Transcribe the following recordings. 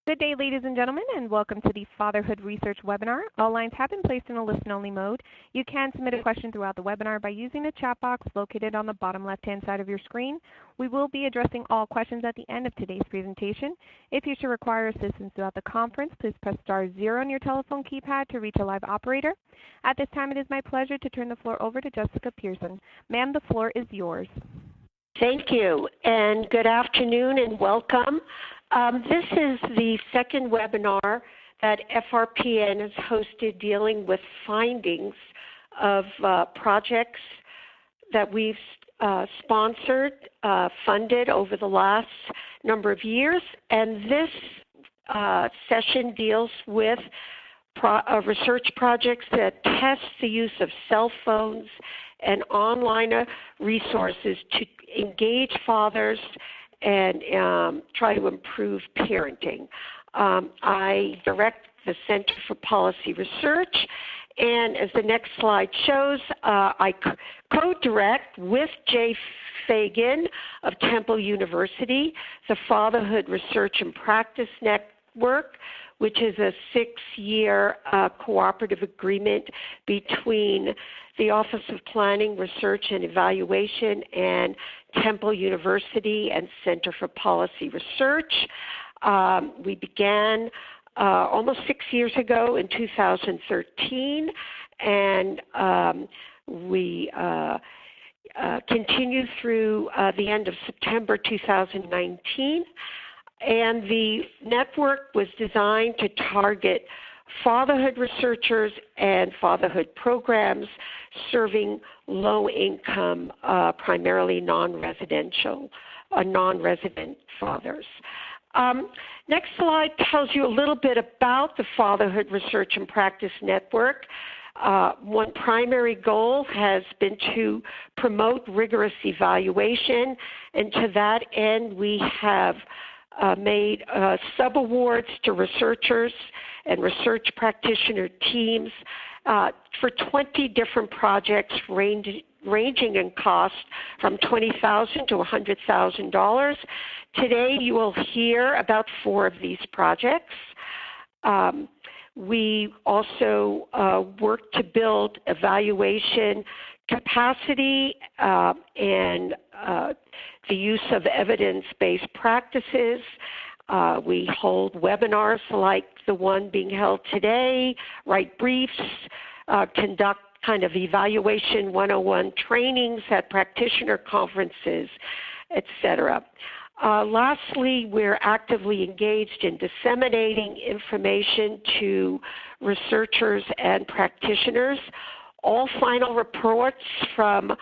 Good day, ladies and gentlemen, and welcome to the Fatherhood Research webinar. All lines have been placed in a listen-only mode. You can submit a question throughout the webinar by using the chat box located on the bottom left-hand side of your screen. We will be addressing all questions at the end of today's presentation. If you should require assistance throughout the conference, please press *0 on your telephone keypad to reach a live operator. At this time, it is my pleasure to turn the floor over to Jessica Pearson. Ma'am, the floor is yours. Thank you, and good afternoon and welcome. This is the second webinar that FRPN has hosted dealing with findings of projects that we've sponsored, funded over the last number of years. And this session deals with research projects that test the use of cell phones and online resources to engage fathers and try to improve parenting. I direct the Center for Policy Research, and as the next slide shows, I co-direct with Jay Fagan of Temple University the Fatherhood Research and Practice Network, which is a 6-year cooperative agreement between the Office of Planning, Research, and Evaluation and Temple University and Center for Policy Research. We began almost 6 years ago in 2013, and we continue through the end of September 2019. And the network was designed to target fatherhood researchers and fatherhood programs serving low-income, primarily non-resident fathers. Next slide tells you a little bit about the Fatherhood Research and Practice Network. One primary goal has been to promote rigorous evaluation, and to that end we have made sub-awards to researchers and research practitioner teams for 20 different projects ranging in cost from $20,000 to $100,000. Today you will hear about 4 of these projects. We also work to build evaluation capacity and the use of evidence-based practices. We hold webinars like the one being held today, write briefs, conduct kind of evaluation 101 trainings at practitioner conferences, etc. Lastly, we're actively engaged in disseminating information to researchers and practitioners. All final reports from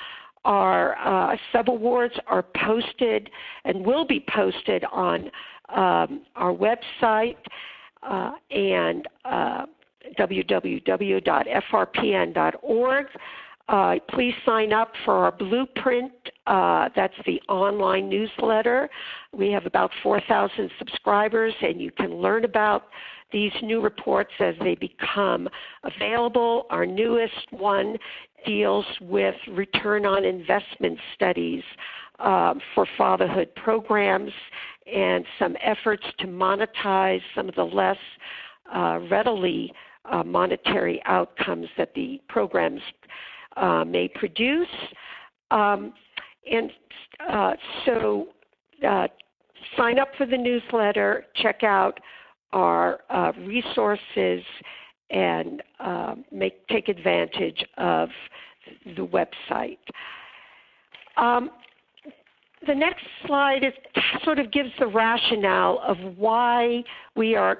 our sub-awards are posted and will be posted on our website and www.frpn.org. Please sign up for our Blueprint. That's the online newsletter. We have about 4,000 subscribers, and you can learn about these new reports as they become available. Our newest one deals with return on investment studies for fatherhood programs and some efforts to monetize some of the less readily monetary outcomes that the programs may produce. So sign up for the newsletter, check out our resources, and take advantage of the website. The next slide sort of gives the rationale of why we are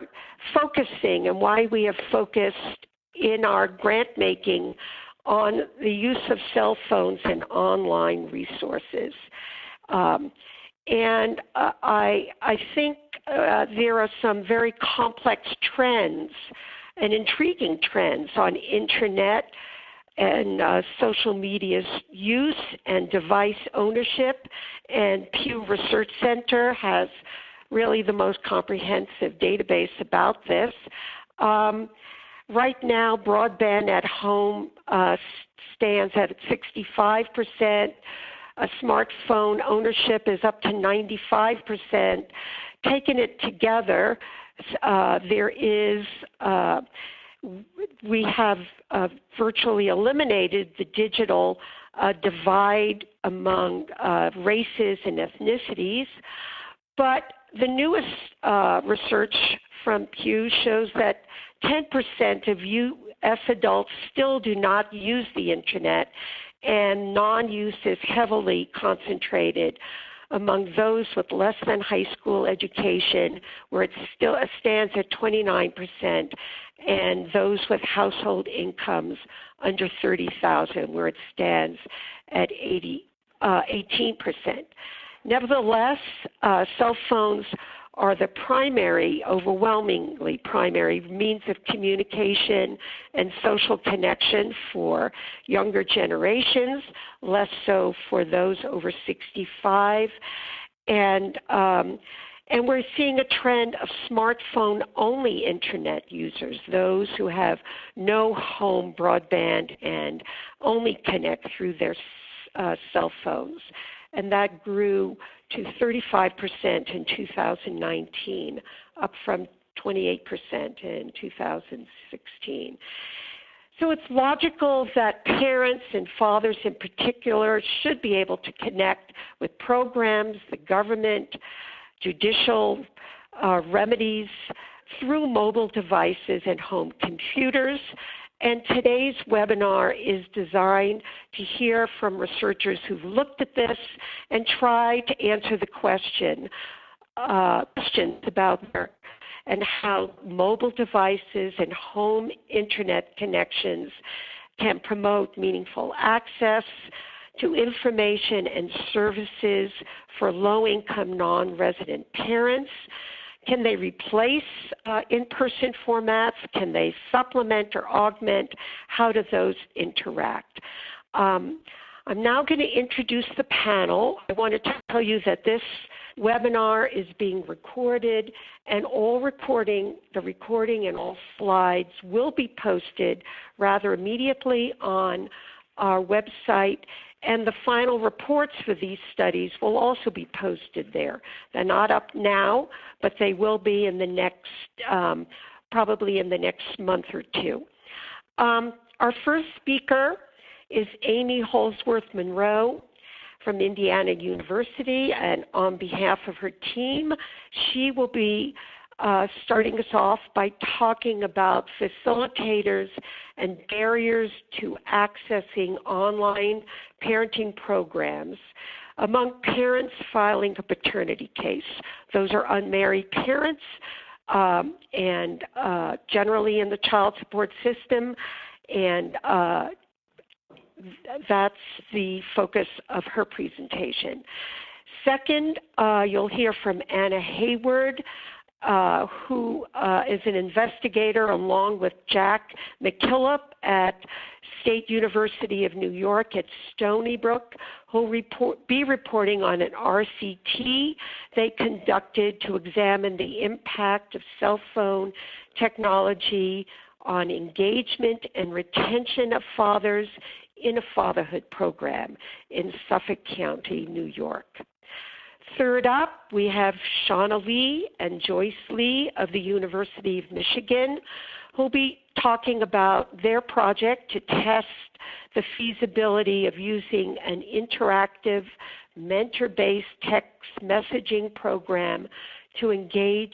focusing and why we have focused in our grant making on the use of cell phones and online resources. And I think there are some very complex trends and intriguing trends on internet and social media's use and device ownership, and Pew Research Center has really the most comprehensive database about this. Right now, broadband at home stands at 65%. Smartphone ownership is up to 95%. taken it together, we have virtually eliminated the digital divide among races and ethnicities, but the newest research from Pew shows that 10% of U.S. adults still do not use the Internet, and non-use is heavily concentrated among those with less than high school education, where it still stands at 29%, and those with household incomes under $30,000, where it stands at 18%. Nevertheless, cell phones are the overwhelmingly primary means of communication and social connection for younger generations, less so for those over 65. And we're seeing a trend of smartphone-only Internet users, those who have no home broadband and only connect through their cell phones. And that grew to 35% in 2019, up from 28% in 2016. So it's logical that parents and fathers in particular should be able to connect with programs, the government, judicial remedies through mobile devices and home computers. And today's webinar is designed to hear from researchers who've looked at this and try to answer the questions about and how mobile devices and home Internet connections can promote meaningful access to information and services for low-income non-resident parents. Can they replace in-person formats? Can they supplement or augment? How do those interact? I'm now going to introduce the panel. I want to tell you that this webinar is being recorded, and the recording and all slides will be posted rather immediately on our website, and the final reports for these studies will also be posted there. They're not up now, but they will be in the next, probably in the next month or two. Our first speaker is Amy Holsworth Monroe from Indiana University, and on behalf of her team, she will be starting us off by talking about facilitators and barriers to accessing online parenting programs among parents filing a paternity case. Those are unmarried parents and generally in the child support system, and that's the focus of her presentation. Second, you'll hear from Anna Hayward, who is an investigator along with Jack McKillop at State University of New York at Stony Brook, who will be reporting on an RCT they conducted to examine the impact of cell phone technology on engagement and retention of fathers in a fatherhood program in Suffolk County, New York. Third up, we have Shauna Lee and Joyce Lee of the University of Michigan, who will be talking about their project to test the feasibility of using an interactive mentor-based text messaging program to increase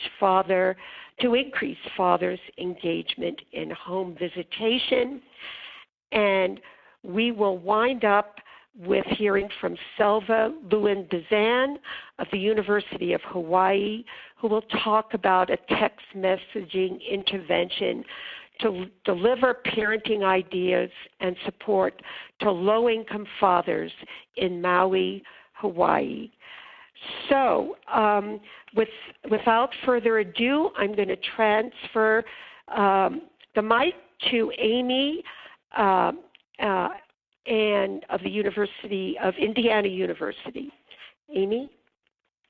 fathers' engagement in home visitation. And we will wind up with hearing from Selva Lewin-Bizan of the University of Hawaii, who will talk about a text messaging intervention to deliver parenting ideas and support to low-income fathers in Maui, Hawaii. So without further ado, I'm going to transfer the mic to Amy and of the University of Indiana University. Amy?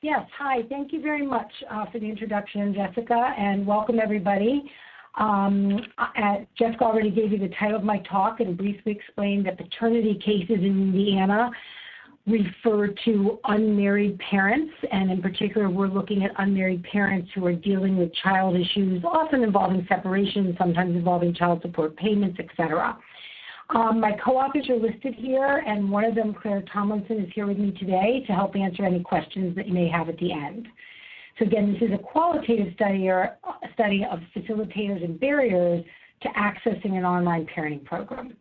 Yes, hi. Thank you very much for the introduction, Jessica, and welcome everybody. Jessica already gave you the title of my talk and briefly explained that paternity cases in Indiana refer to unmarried parents, and in particular, we're looking at unmarried parents who are dealing with child issues, often involving separation, sometimes involving child support payments, etc. My co-authors are listed here, and one of them, Claire Tomlinson, is here with me today to help answer any questions that you may have at the end. So again, this is a qualitative study or a study of facilitators and barriers to accessing an online parenting program.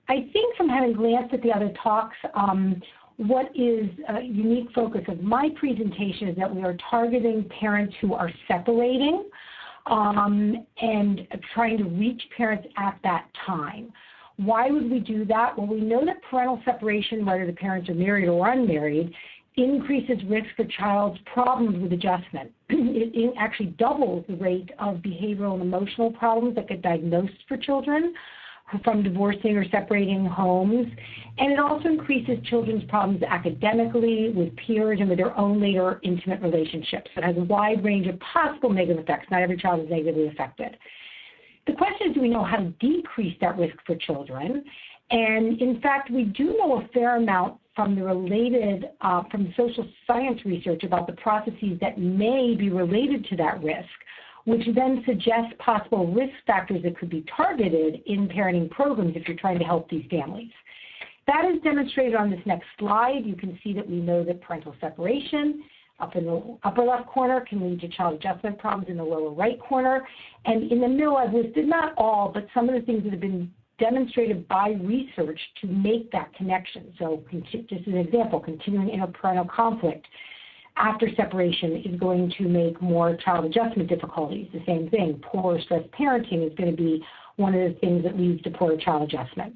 I think from having glanced at the other talks, what is a unique focus of my presentation is that we are targeting parents who are separating and trying to reach parents at that time. Why would we do that? Well, we know that parental separation, whether the parents are married or unmarried, increases risk for child's problems with adjustment. It actually doubles the rate of behavioral and emotional problems that get diagnosed for children from divorcing or separating homes. And it also increases children's problems academically, with peers, and with their own later intimate relationships. It has a wide range of possible negative effects. Not every child is negatively affected. The question is, do we know how to decrease that risk for children? And in fact, we do know a fair amount from the from social science research about the processes that may be related to that risk, which then suggests possible risk factors that could be targeted in parenting programs if you're trying to help these families. That is demonstrated on this next slide. You can see that we know that parental separation up in the upper left corner can lead to child adjustment problems in the lower right corner. And in the middle, I've listed not all, but some of the things that have been demonstrated by research to make that connection. So just as an example, continuing interparental conflict after separation is going to make more child adjustment difficulties. The same thing, poor stress parenting is going to be one of the things that leads to poor child adjustment.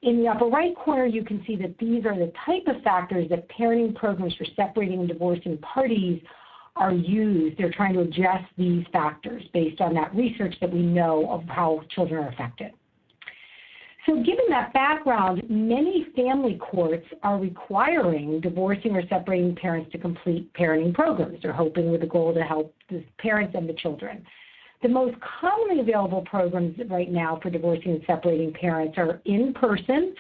In the upper right corner, you can see that these are the type of factors that parenting programs for separating and divorcing parties are used. They're trying to adjust these factors based on that research that we know of how children are affected. So given that background, many family courts are requiring divorcing or separating parents to complete parenting programs. They're hoping with the goal to help the parents and the children. The most commonly available programs right now for divorcing and separating parents are in person.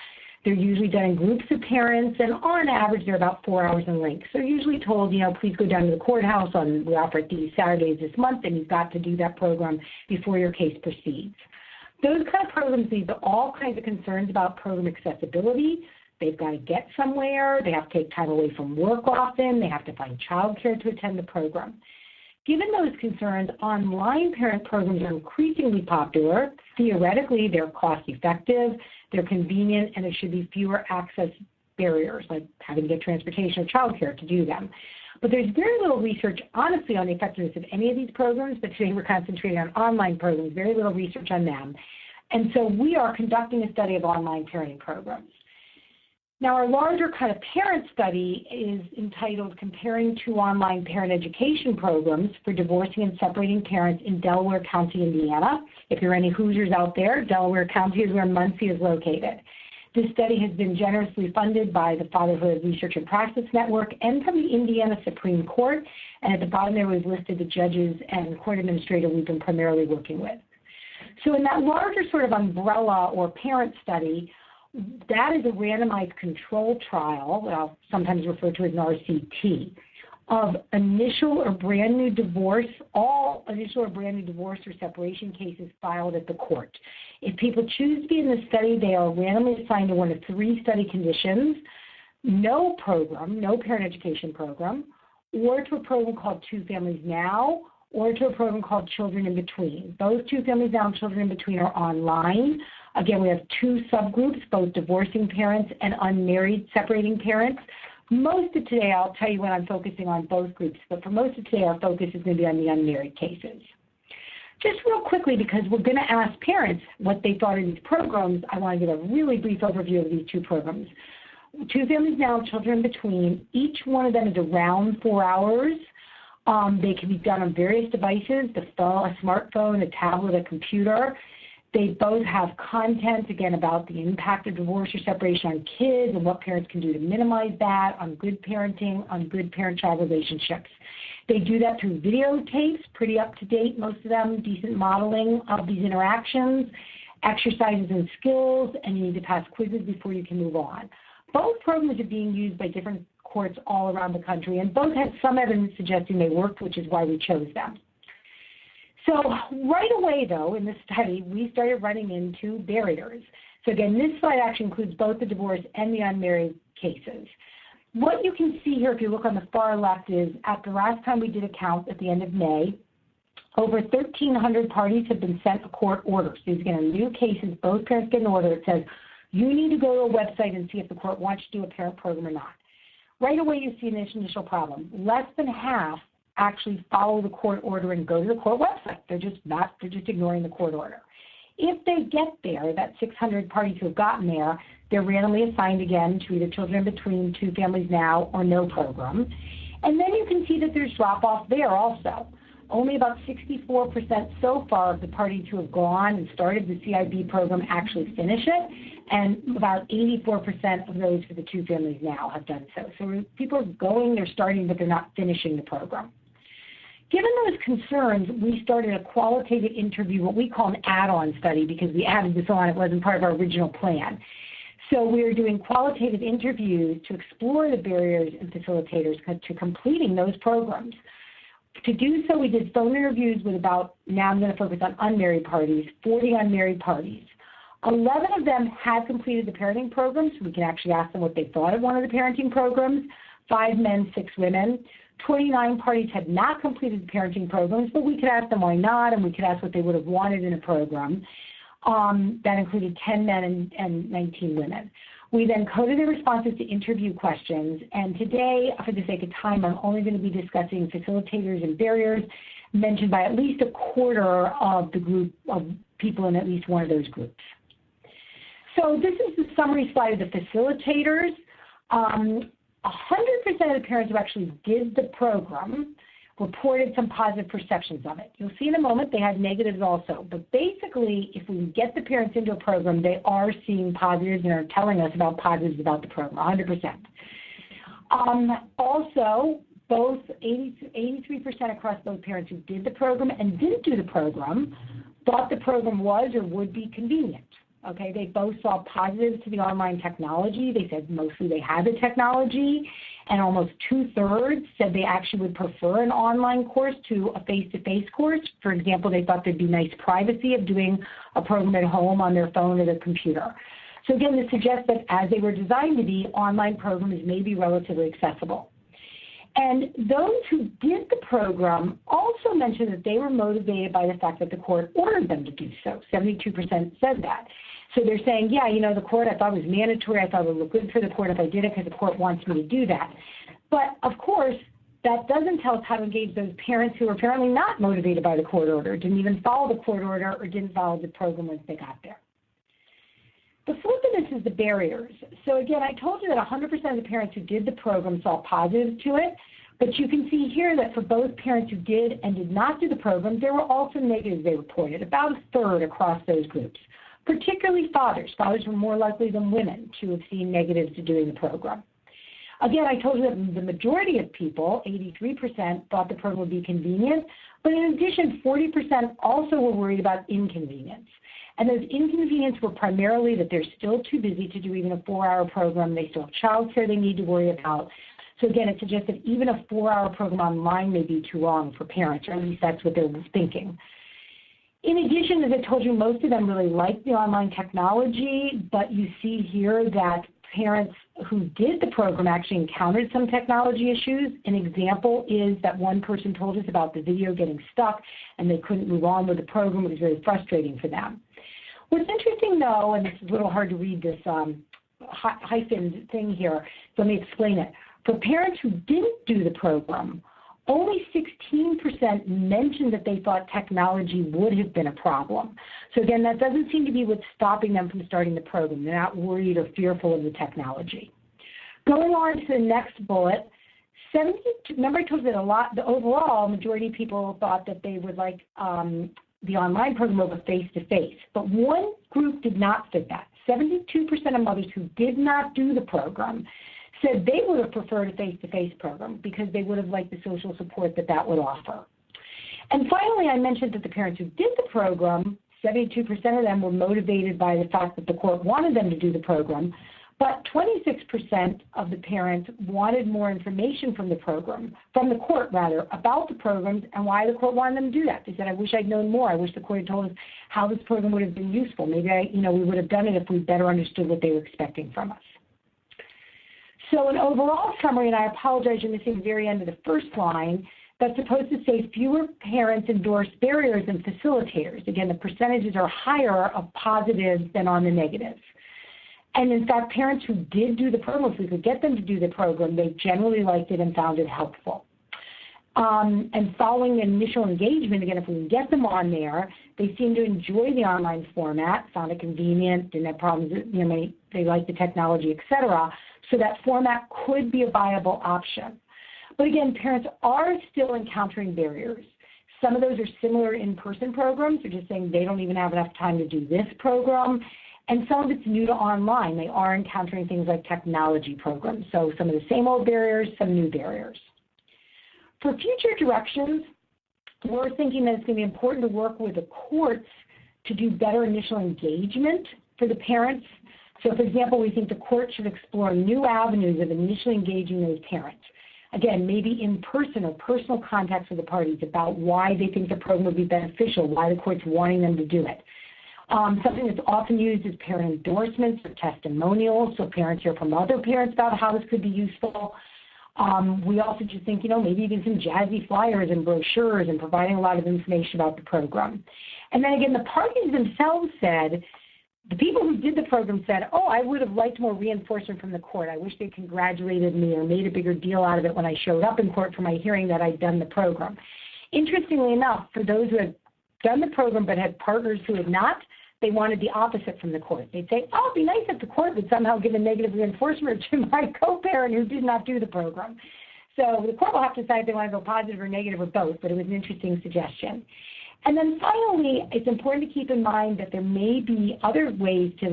They're usually done in groups of parents, and on average, they're about 4 hours in length. So usually told, please go down to the courthouse we offer it these Saturdays this month, and you've got to do that program before your case proceeds. Those kind of programs lead to all kinds of concerns about program accessibility. They've got to get somewhere. They have to take time away from work often. They have to find childcare to attend the program. Given those concerns, online parent programs are increasingly popular. Theoretically, they're cost-effective, they're convenient, and there should be fewer access barriers, like having to get transportation or childcare to do them. But there's very little research, honestly, on the effectiveness of any of these programs, but today we're concentrating on online programs, very little research on them. And so we are conducting a study of online parenting programs. Now, our larger kind of parent study is entitled Comparing Two Online Parent Education Programs for Divorcing and Separating Parents in Delaware County, Indiana. If there are any Hoosiers out there, Delaware County is where Muncie is located. This study has been generously funded by the Fatherhood Research and Practice Network and from the Indiana Supreme Court. And at the bottom there we've listed the judges and court administrator we've been primarily working with. So in that larger sort of umbrella or parent study, that is a randomized control trial, sometimes referred to as an RCT, of initial or brand new divorce, all initial or brand new divorce or separation cases filed at the court. If people choose to be in the study, they are randomly assigned to one of 3 study conditions: no program, no parent education program, or to a program called Two Families Now, or to a program called Children in Between. Those Two Families Now and Children in Between are online. Again, we have 2 subgroups, both divorcing parents and unmarried separating parents. Most of today, I'll tell you when I'm focusing on both groups, but for most of today, our focus is going to be on the unmarried cases. Just real quickly, because we're going to ask parents what they thought of these programs, I want to give a really brief overview of these 2 programs. Two Families Now, Children in Between, each one of them is around 4 hours. They can be done on various devices, a smartphone, a tablet, a computer. They both have content, again, about the impact of divorce or separation on kids and what parents can do to minimize that, on good parenting, on good parent-child relationships. They do that through videotapes, pretty up-to-date, most of them, decent modeling of these interactions, exercises and skills, and you need to pass quizzes before you can move on. both programs are being used by different courts all around the country, and both had some evidence suggesting they worked, which is why we chose them. So right away, though, in this study, we started running into barriers. So again, this slide actually includes both the divorce and the unmarried cases. What you can see here, if you look on the far left, is at the last time we did a count at the end of May, over 1,300 parties have been sent a court order. So these again are new cases. Both parents get an order. It says, you need to go to a website and see if the court wants you to do a parent program or not. Right away, you see an initial problem. Less than half actually follow the court order and go to the court website. They're just ignoring the court order. If they get there, that 600 parties who have gotten there, they're randomly assigned again to either children between two families now or no program. And then you can see that there's drop-off there also. Only about 64% so far of the parties who have gone and started the CIB program actually finish it, and about 84% of those for the two families now have done so. So people are going, they're starting, but they're not finishing the program. Given those concerns, we started a qualitative interview, what we call an add-on study, because we added this on. It wasn't part of our original plan. So we are doing qualitative interviews to explore the barriers and facilitators to completing those programs. To do so, we did phone interviews with about, now I'm going to focus on unmarried parties, 40 unmarried parties. 11 of them had completed the parenting program, so we can actually ask them what they thought of one of the parenting programs, 5 men, 6 women. 29 parties had not completed the parenting programs, but we could ask them why not, and we could ask what they would have wanted in a program. That included 10 men and 19 women. We then coded the responses to interview questions, and today, for the sake of time, I'm only going to be discussing facilitators and barriers mentioned by at least a quarter of the group of people in at least one of those groups. So this is the summary slide of the facilitators. 100% of the parents who actually did the program reported some positive perceptions of it. You'll see in a moment they had negatives also. But basically, if we get the parents into a program, they are seeing positives and are telling us about positives about the program, 100%. Also, both 83% across both parents who did the program and didn't do the program thought the program was or would be convenient. Okay, they both saw positives to the online technology. They said mostly they had the technology, and almost 2/3 said they actually would prefer an online course to a face-to-face course. For example, they thought there'd be nice privacy of doing a program at home on their phone or their computer. So again, this suggests that as they were designed to be, online programs may be relatively accessible. And those who did the program also mentioned that they were motivated by the fact that the court ordered them to do so. 72% said that. So they're saying, yeah, you know, the court, I thought was mandatory. I thought it would look good for the court if I did it because the court wants me to do that. But, of course, that doesn't tell us how to engage those parents who are apparently not motivated by the court order, didn't even follow the court order, or didn't follow the program once they got there. The flip of this is the barriers. So, again, I told you that 100% of the parents who did the program saw positives to it. But you can see here that for both parents who did and did not do the program, there were also negatives they reported, about 1/3 across those groups. Particularly fathers. Fathers were more likely than women to have seen negatives to doing the program. Again, I told you that the majority of people, 83%, thought the program would be convenient, but in addition, 40% also were worried about inconvenience. And those inconveniences were primarily that they're still too busy to do even a 4-hour program. They still have child care they need to worry about. So again, it suggests that even a 4-hour program online may be too long for parents, or at least that's what they're thinking. In addition, as I told you, most of them really liked the online technology, but you see here that parents who did the program actually encountered some technology issues. An example is that one person told us about the video getting stuck and they couldn't move on with the program. It was very frustrating for them. What's interesting, though, and it's a little hard to read this hyphen thing here, so let me explain it. For parents who didn't do the program, only 16% mentioned that they thought technology would have been a problem. So again, that doesn't seem to be what's stopping them from starting the program. They're not worried or fearful of the technology. Going on to the next bullet, remember I told you that the overall majority of people thought that they would like the online program over face-to-face. But one group did not fit that. 72% of mothers who did not do the program said they would have preferred a face-to-face program because they would have liked the social support that that would offer. And finally, I mentioned that the parents who did the program, 72% of them were motivated by the fact that the court wanted them to do the program, But 26% of the parents wanted more information from the court about the programs and why the court wanted them to do that. They said, I wish I'd known more. I wish the court had told us how this program would have been useful. Maybe we would have done it if we better understood what they were expecting from us. So an overall summary, and I apologize, you're missing the very end of the first line, that's supposed to say fewer parents endorse barriers than facilitators. Again, the percentages are higher of positives than on the negatives. And in fact, parents who did do the program, if we could get them to do the program, they generally liked it and found it helpful. And following the initial engagement, again, if we can get them on there, they seem to enjoy the online format, found it convenient, didn't have problems, they like the technology, et cetera. So that format could be a viable option. But again, parents are still encountering barriers. Some of those are similar in-person programs. They're just saying they don't even have enough time to do this program. And some of it's new to online. They are encountering things like technology programs. So some of the same old barriers, some new barriers. For future directions, we're thinking that it's going to be important to work with the courts to do better initial engagement for the parents. So, for example, we think the court should explore new avenues of initially engaging those parents. Again, maybe in person or personal contacts with the parties about why they think the program would be beneficial, why the court's wanting them to do it. Something that's often used is parent endorsements or testimonials, so parents hear from other parents about how this could be useful. We also just think, maybe even some jazzy flyers and brochures and providing a lot of information about the program. And then again, the parties themselves said, the people who did the program said, I would have liked more reinforcement from the court. I wish they congratulated me or made a bigger deal out of it when I showed up in court for my hearing that I'd done the program. Interestingly enough, for those who had done the program but had partners who had not, they wanted the opposite from the court. They'd say, it'd be nice if the court would somehow give a negative reinforcement to my co-parent who did not do the program. So the court will have to decide if they want to go positive or negative or both, but it was an interesting suggestion. And then finally, it's important to keep in mind that there may be other ways to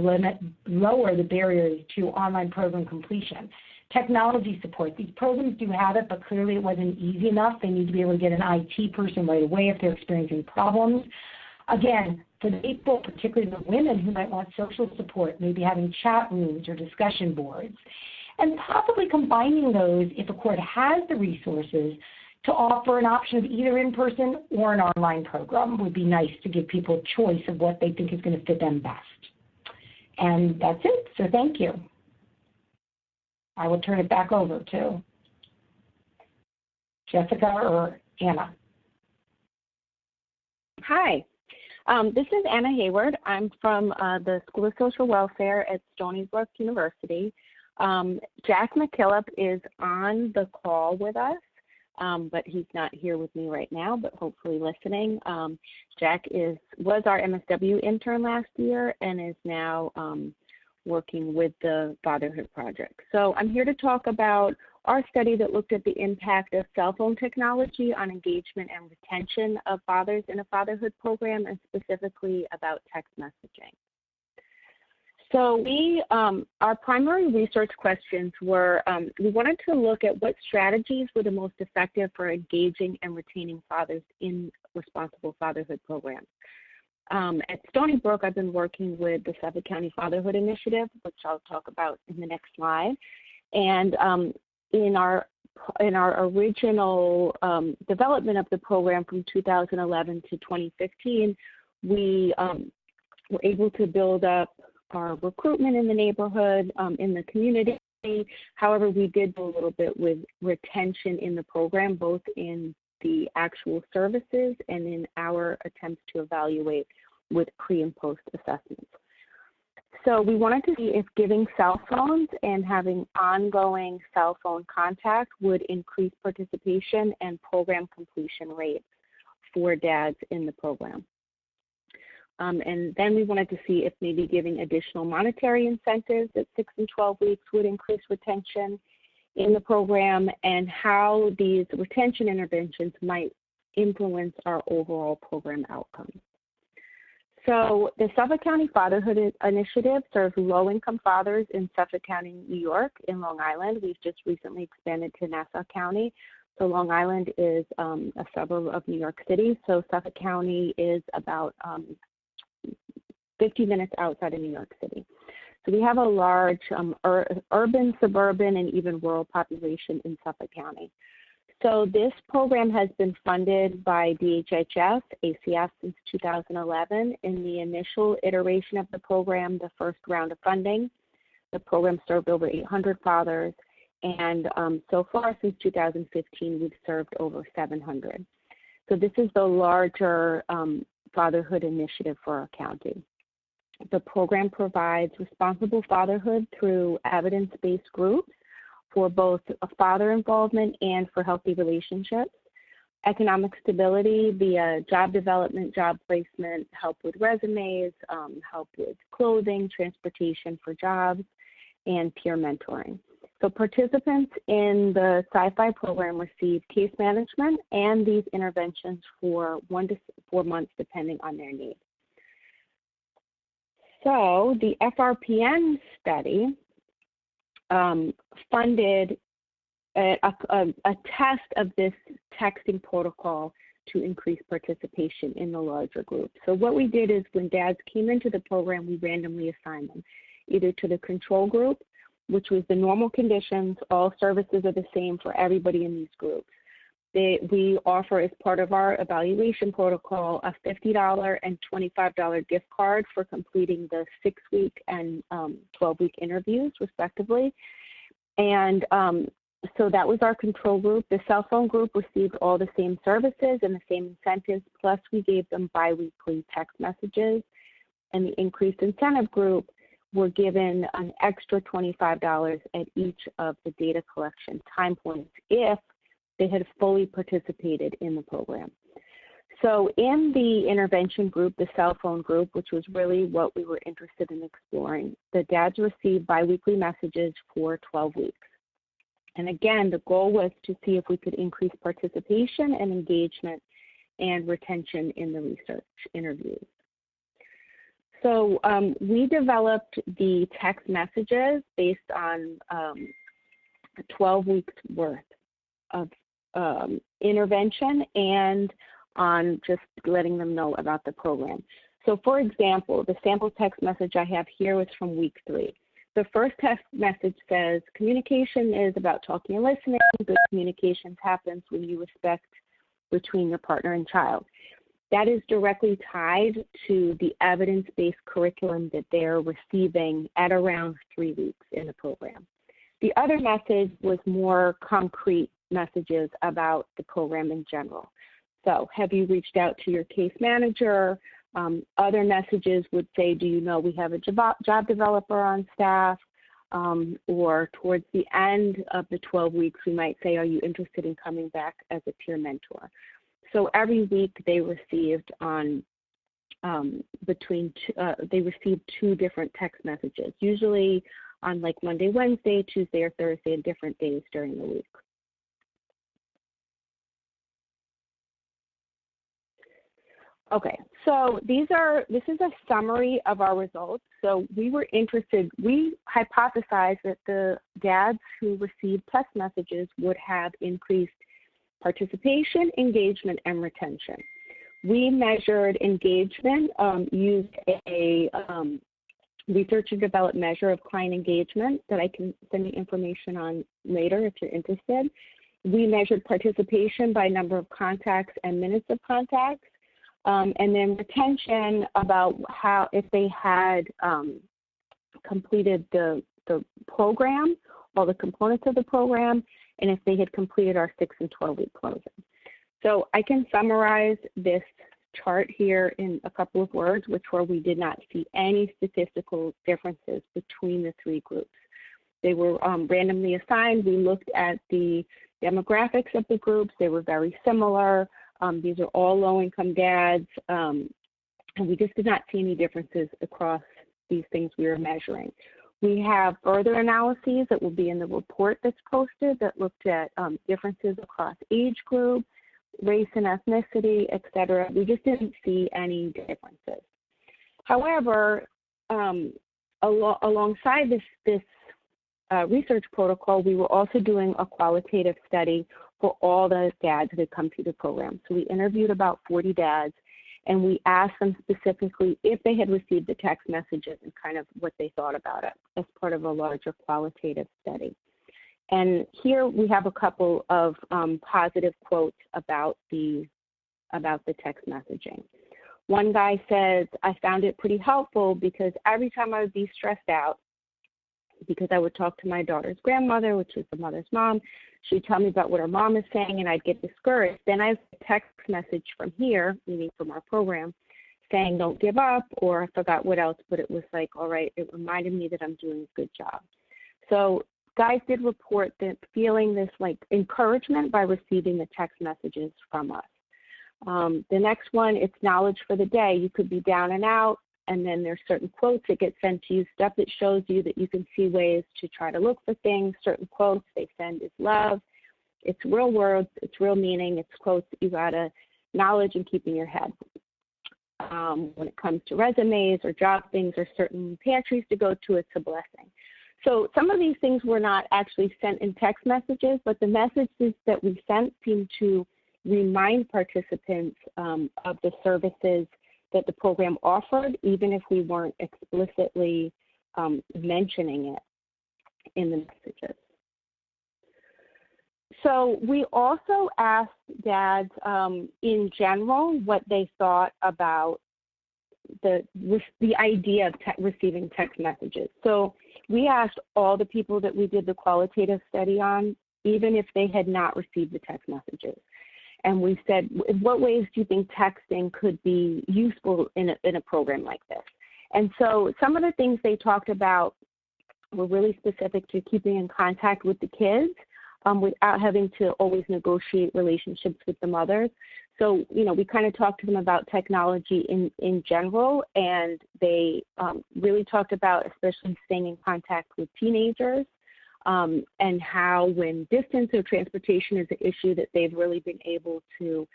lower the barriers to online program completion. Technology support. These programs do have it, but clearly it wasn't easy enough. They need to be able to get an IT person right away if they're experiencing problems. Again, for the people, particularly the women who might want social support, maybe having chat rooms or discussion boards, and possibly combining those, if a court has the resources, to offer an option of either in-person or an online program would be nice to give people a choice of what they think is going to fit them best. And that's it, so thank you. I will turn it back over to Jessica or Anna. Hi. This is Anna Hayward. I'm from the School of Social Welfare at Stony Brook University. Jack McKillop is on the call with us, but he's not here with me right now, but hopefully listening. Jack was our MSW intern last year and is now working with the Fatherhood Project. So I'm here to talk about our study that looked at the impact of cell phone technology on engagement and retention of fathers in a fatherhood program, and specifically about text messaging. So our primary research questions were, we wanted to look at what strategies were the most effective for engaging and retaining fathers in responsible fatherhood programs. At Stony Brook, I've been working with the Suffolk County Fatherhood Initiative, which I'll talk about in the next slide. And in our original development of the program from 2011 to 2015, we were able to build up our recruitment in the neighborhood, in the community. However, we did do a little bit with retention in the program, both in the actual services and in our attempts to evaluate with pre and post assessments. So we wanted to see if giving cell phones and having ongoing cell phone contact would increase participation and program completion rates for dads in the program. And then we wanted to see if maybe giving additional monetary incentives at 6 and 12 weeks would increase retention in the program, and how these retention interventions might influence our overall program outcomes. So the Suffolk County Fatherhood Initiative serves low-income fathers in Suffolk County, New York, in Long Island. We've just recently expanded to Nassau County. So Long Island is a suburb of New York City. So Suffolk County is about 50 minutes outside of New York City. So we have a large urban, suburban, and even rural population in Suffolk County. So this program has been funded by DHHS, ACS since 2011. In the initial iteration of the program, the first round of funding, the program served over 800 fathers, and so far since 2015, we've served over 700. So this is the larger fatherhood initiative for our county. The program provides responsible fatherhood through evidence-based groups for both father involvement and for healthy relationships, economic stability via job development, job placement, help with resumes, help with clothing, transportation for jobs, and peer mentoring. So participants in the Sci-Fi program receive case management and these interventions for 1 to 4 months depending on their needs. So the FRPN study funded a test of this texting protocol to increase participation in the larger group. So what we did is when dads came into the program, we randomly assigned them either to the control group, which was the normal conditions, all services are the same for everybody in these groups. We offer as part of our evaluation protocol a $50 and $25 gift card for completing the 6-week and 12-week interviews, respectively. And so that was our control group. The Cellphone group received all the same services and the same incentives, plus we gave them biweekly text messages. And the increased incentive group were given an extra $25 at each of the data collection time points if they had fully participated in the program. So in the intervention group, the Cellphone group, which was really what we were interested in exploring, the dads received biweekly messages for 12 weeks. And again, the goal was to see if we could increase participation and engagement and retention in the research interviews. So we developed the text messages based on 12 weeks worth of intervention and on just letting them know about the program. So for example, the sample text message I have here was from week 3. The first text message says, communication is about talking and listening. Good communication happens when you respect between your partner and child. That is directly tied to the evidence-based curriculum that they're receiving at around 3 weeks in the program. The other message was more concrete messages about the program in general. So have you reached out to your case manager? Other messages would say, do you know we have a job developer on staff? Or towards the end of the 12 weeks, we might say, are you interested in coming back as a peer mentor? So every week they received they received 2 different text messages, usually on like Monday, Wednesday, Tuesday, or Thursday, and different days during the week. Okay, so this is a summary of our results. So we hypothesized that the dads who received text messages would have increased participation, engagement, and retention. We measured engagement, used a research and developed measure of client engagement that I can send you information on later if you're interested. We measured participation by number of contacts and minutes of contacts. And then retention about how, if they had completed the program, all the components of the program, and if they had completed our 6 and 12-week closing. So I can summarize this chart here in a couple of words, which were we did not see any statistical differences between the 3 groups. They were randomly assigned. We looked at the demographics of the groups. They were very similar. These are all low-income dads, and we just did not see any differences across these things we were measuring. We have further analyses that will be in the report that's posted that looked at differences across age group, race and ethnicity, et cetera. We just didn't see any differences. However, alongside this research protocol, we were also doing a qualitative study for all the dads that had come through the program. So we interviewed about 40 dads, And we asked them specifically if they had received the text messages and kind of what they thought about it as part of a larger qualitative study. And here we have a couple of positive quotes about the text messaging. One guy says, I found it pretty helpful because every time I would be stressed out, because I would talk to my daughter's grandmother, which is the mother's mom, she'd tell me about what her mom is saying, and I'd get discouraged. Then I have a text message from here, meaning from our program, saying don't give up, or I forgot what else, but it was like, all right, it reminded me that I'm doing a good job. So guys did report that feeling this like encouragement by receiving the text messages from us. The next one, it's knowledge for the day. You could be down and out, and then there's certain quotes that get sent to you, stuff that shows you that you can see ways to try to look for things. Certain quotes they send is love. It's real words, it's real meaning, it's quotes that you gotta knowledge and keep in your head. When it comes to resumes or job things or certain pantries to go to, it's a blessing. So some of these things were not actually sent in text messages, but the messages that we sent seem to remind participants of the services that the program offered, even if we weren't explicitly mentioning it in the messages. So we also asked dads in general what they thought about the idea of receiving text messages. So we asked all the people that we did the qualitative study on, even if they had not received the text messages. And we said, in what ways do you think texting could be useful in a program like this? And so some of the things they talked about were really specific to keeping in contact with the kids without having to always negotiate relationships with the mothers. So, you know, we kind of talked to them about technology in general, and they really talked about especially staying in contact with teenagers. And how when distance or transportation is an issue that they've really been able to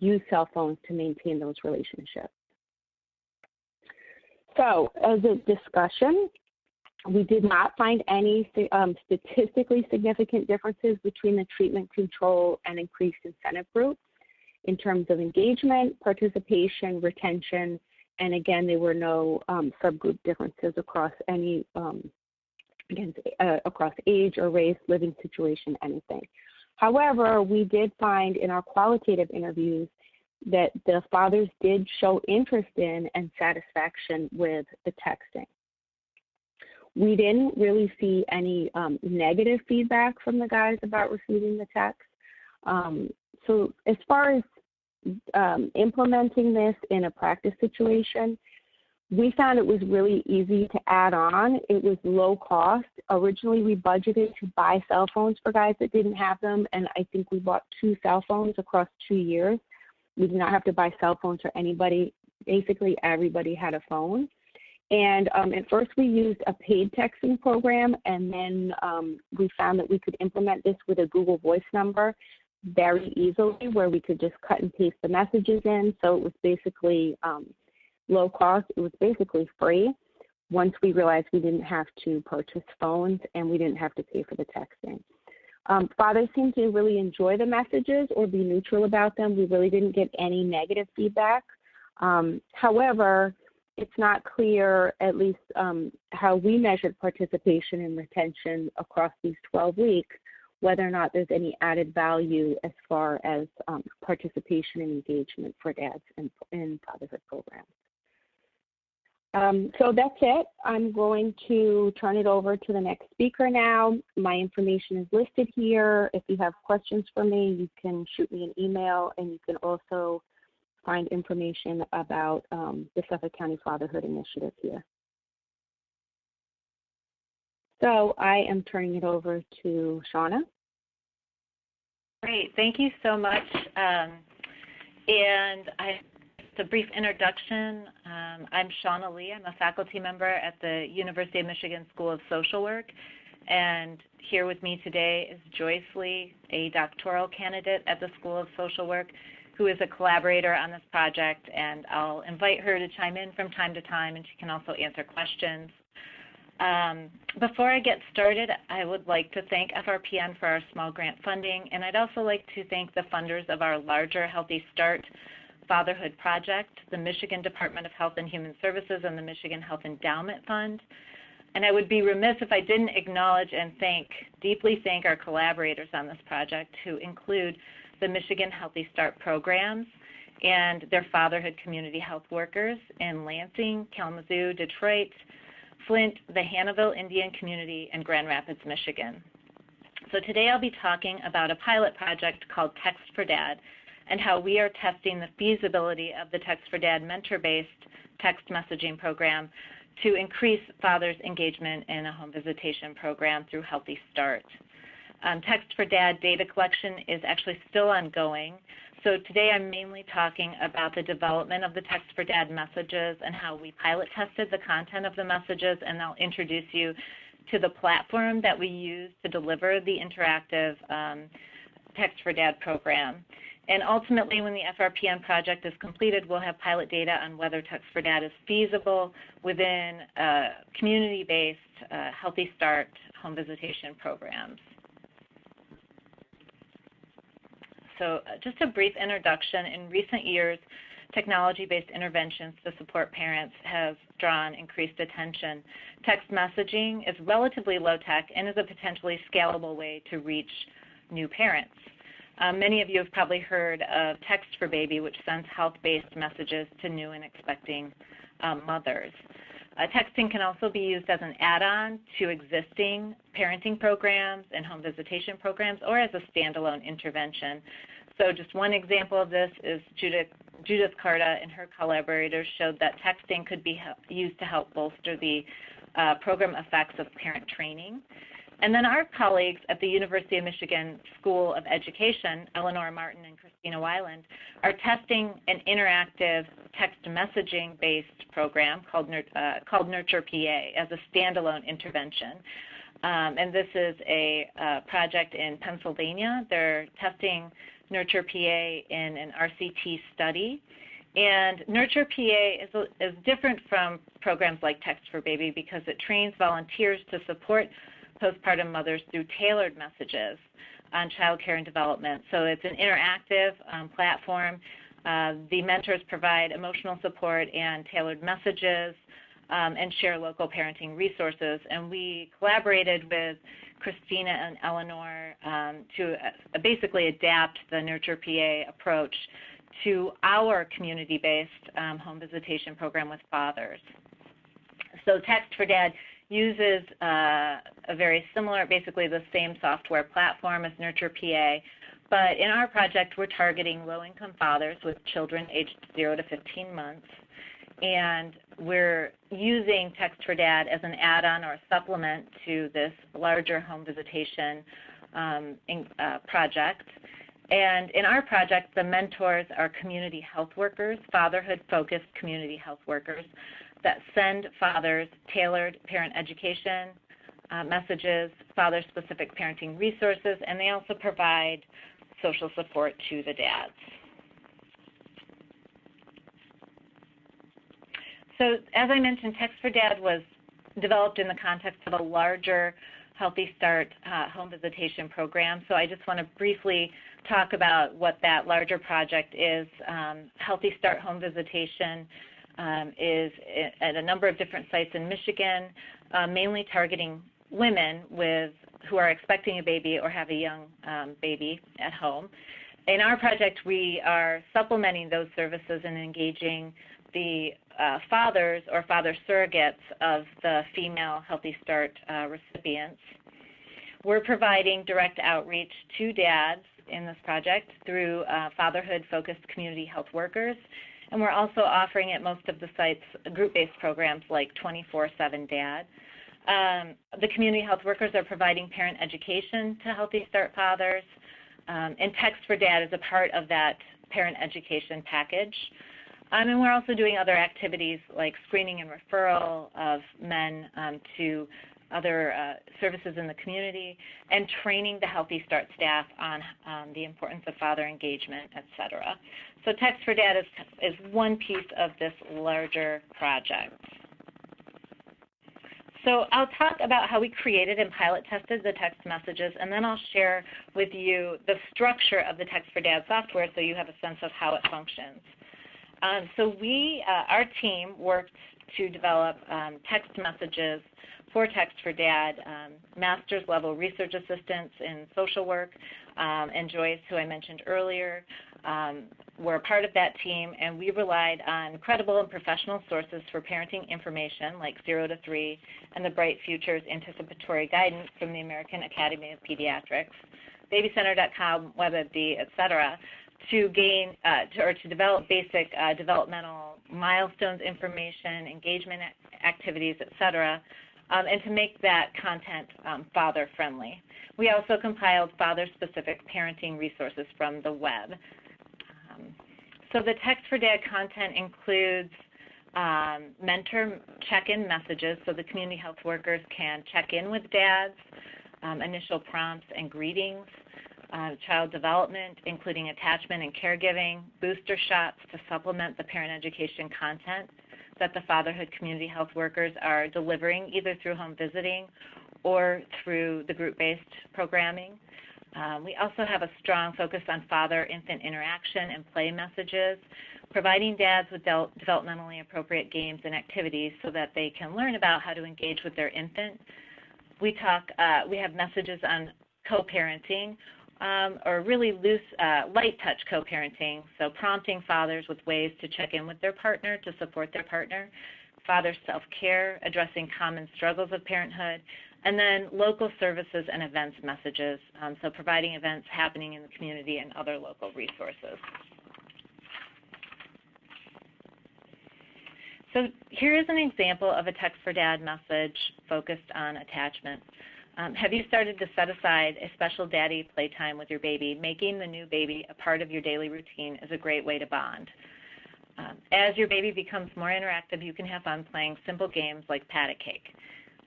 use cell phones to maintain those relationships. So as a discussion, we did not find any statistically significant differences between the treatment control and increased incentive group in terms of engagement, participation, retention, and again, there were no subgroup differences across any across age or race, living situation, anything. However, we did find in our qualitative interviews that the fathers did show interest in and satisfaction with the texting. We didn't really see any negative feedback from the guys about receiving the text. So as far as implementing this in a practice situation, we found it was really easy to add on. It was low cost. Originally, we budgeted to buy cell phones for guys that didn't have them, and I think we bought 2 cell phones across 2 years. We did not have to buy cell phones for anybody. Basically, everybody had a phone. And at first, we used a paid texting program, and then we found that we could implement this with a Google Voice number very easily, where we could just cut and paste the messages in. So it was basically low cost. It was basically free once we realized we didn't have to purchase phones and we didn't have to pay for the texting. Fathers seemed to really enjoy the messages or be neutral about them. We really didn't get any negative feedback. However, it's not clear, at least how we measured participation and retention across these 12 weeks, whether or not there's any added value as far as participation and engagement for dads in fatherhood programs. So that's it. I'm going to turn it over to the next speaker now. My information is listed here. If you have questions for me, you can shoot me an email, and you can also find information about the Suffolk County Fatherhood Initiative here. So I am turning it over to Shauna. Great, thank you so much. Just a brief introduction. I'm Shauna Lee. I'm a faculty member at the University of Michigan School of Social Work. And here with me today is Joyce Lee, a doctoral candidate at the School of Social Work, who is a collaborator on this project. And I'll invite her to chime in from time to time, and she can also answer questions. Before I get started, I would like to thank FRPN for our small grant funding, and I'd also like to thank the funders of our larger Healthy Start Fatherhood Project, the Michigan Department of Health and Human Services, and the Michigan Health Endowment Fund. And I would be remiss if I didn't acknowledge and deeply thank our collaborators on this project, who include the Michigan Healthy Start programs and their fatherhood community health workers in Lansing, Kalamazoo, Detroit, Flint, the Hannahville Indian Community, and Grand Rapids, Michigan. So today I'll be talking about a pilot project called Text for Dad and how we are testing the feasibility of the Text for Dad mentor-based text messaging program to increase fathers' engagement in a home visitation program through Healthy Start. Text for Dad data collection is actually still ongoing. So today I'm mainly talking about the development of the Text for Dad messages and how we pilot tested the content of the messages, and I'll introduce you to the platform that we use to deliver the interactive Text for Dad program. And ultimately, when the FRPN project is completed, we'll have pilot data on whether Text for Dad is feasible within community-based Healthy Start home visitation programs. So just a brief introduction. In recent years, technology-based interventions to support parents have drawn increased attention. Text messaging is relatively low-tech and is a potentially scalable way to reach new parents. Many of you have probably heard of Text for Baby, which sends health-based messages to new and expecting mothers. Texting can also be used as an add-on to existing parenting programs and home visitation programs, or as a standalone intervention. So just one example of this is Judith Carta and her collaborators showed that texting could be used to help bolster the program effects of parent training. And then our colleagues at the University of Michigan School of Education, Eleanor Martin and Christina Weiland, are testing an interactive text messaging-based program called Nurture PA as a standalone intervention. And this is a project in Pennsylvania. They're testing Nurture PA in an RCT study. And Nurture PA is different from programs like Text for Baby because it trains volunteers to support postpartum mothers through tailored messages on child care and development. So it's an interactive platform. The mentors provide emotional support and tailored messages and share local parenting resources. And we collaborated with Christina and Eleanor to basically adapt the Nurture PA approach to our community-based home visitation program with fathers. So Text for Dad uses a very similar, basically the same software platform as Nurture PA, but in our project we're targeting low-income fathers with children aged 0 to 15 months, and we're using Text for Dad as an add-on or a supplement to this larger home visitation project. And in our project, the mentors are community health workers, fatherhood-focused community health workers that send fathers tailored parent education messages, father-specific parenting resources, and they also provide social support to the dads. So as I mentioned, Text for Dad was developed in the context of a larger Healthy Start home visitation program. So I just want to briefly talk about what that larger project is. Healthy Start home visitation is at a number of different sites in Michigan, mainly targeting women who are expecting a baby or have a young baby at home. In our project, we are supplementing those services and engaging the fathers or father surrogates of the female Healthy Start recipients. We're providing direct outreach to dads in this project through fatherhood-focused community health workers, and we're also offering at most of the sites group-based programs like 24/7 Dad. The community health workers are providing parent education to Healthy Start fathers, and Text for Dad is a part of that parent education package. And we're also doing other activities like screening and referral of men to other services in the community, and training the Healthy Start staff on the importance of father engagement, et cetera. So Text for Dad is one piece of this larger project. So I'll talk about how we created and pilot tested the text messages, and then I'll share with you the structure of the Text for Dad software so you have a sense of how it functions. So our team worked to develop text messages for Text for Dad, master's level research assistants in social work, and Joyce, who I mentioned earlier, were a part of that team, and we relied on credible and professional sources for parenting information like 0 to 3 and the Bright Futures Anticipatory Guidance from the American Academy of Pediatrics, BabyCenter.com, WebMD, et cetera, to develop basic developmental milestones information, engagement activities, et cetera, and to make that content father-friendly. We also compiled father-specific parenting resources from the web. So the Text for Dad content includes mentor check-in messages, so the community health workers can check in with dads, initial prompts and greetings, child development, including attachment and caregiving, booster shots to supplement the parent education content that the Fatherhood community health workers are delivering either through home visiting or through the group-based programming. We also have a strong focus on father-infant interaction and play messages, providing dads with developmentally appropriate games and activities so that they can learn about how to engage with their infant. We have messages on co-parenting, or really loose, light touch co-parenting, so prompting fathers with ways to check in with their partner to support their partner, father self-care, addressing common struggles of parenthood, and then local services and events messages, so providing events happening in the community and other local resources. So here is an example of a Text for Dad message focused on attachment. Have you started to set aside a special daddy playtime with your baby? Making the new baby a part of your daily routine is a great way to bond. As your baby becomes more interactive, you can have fun playing simple games like pat-a-cake.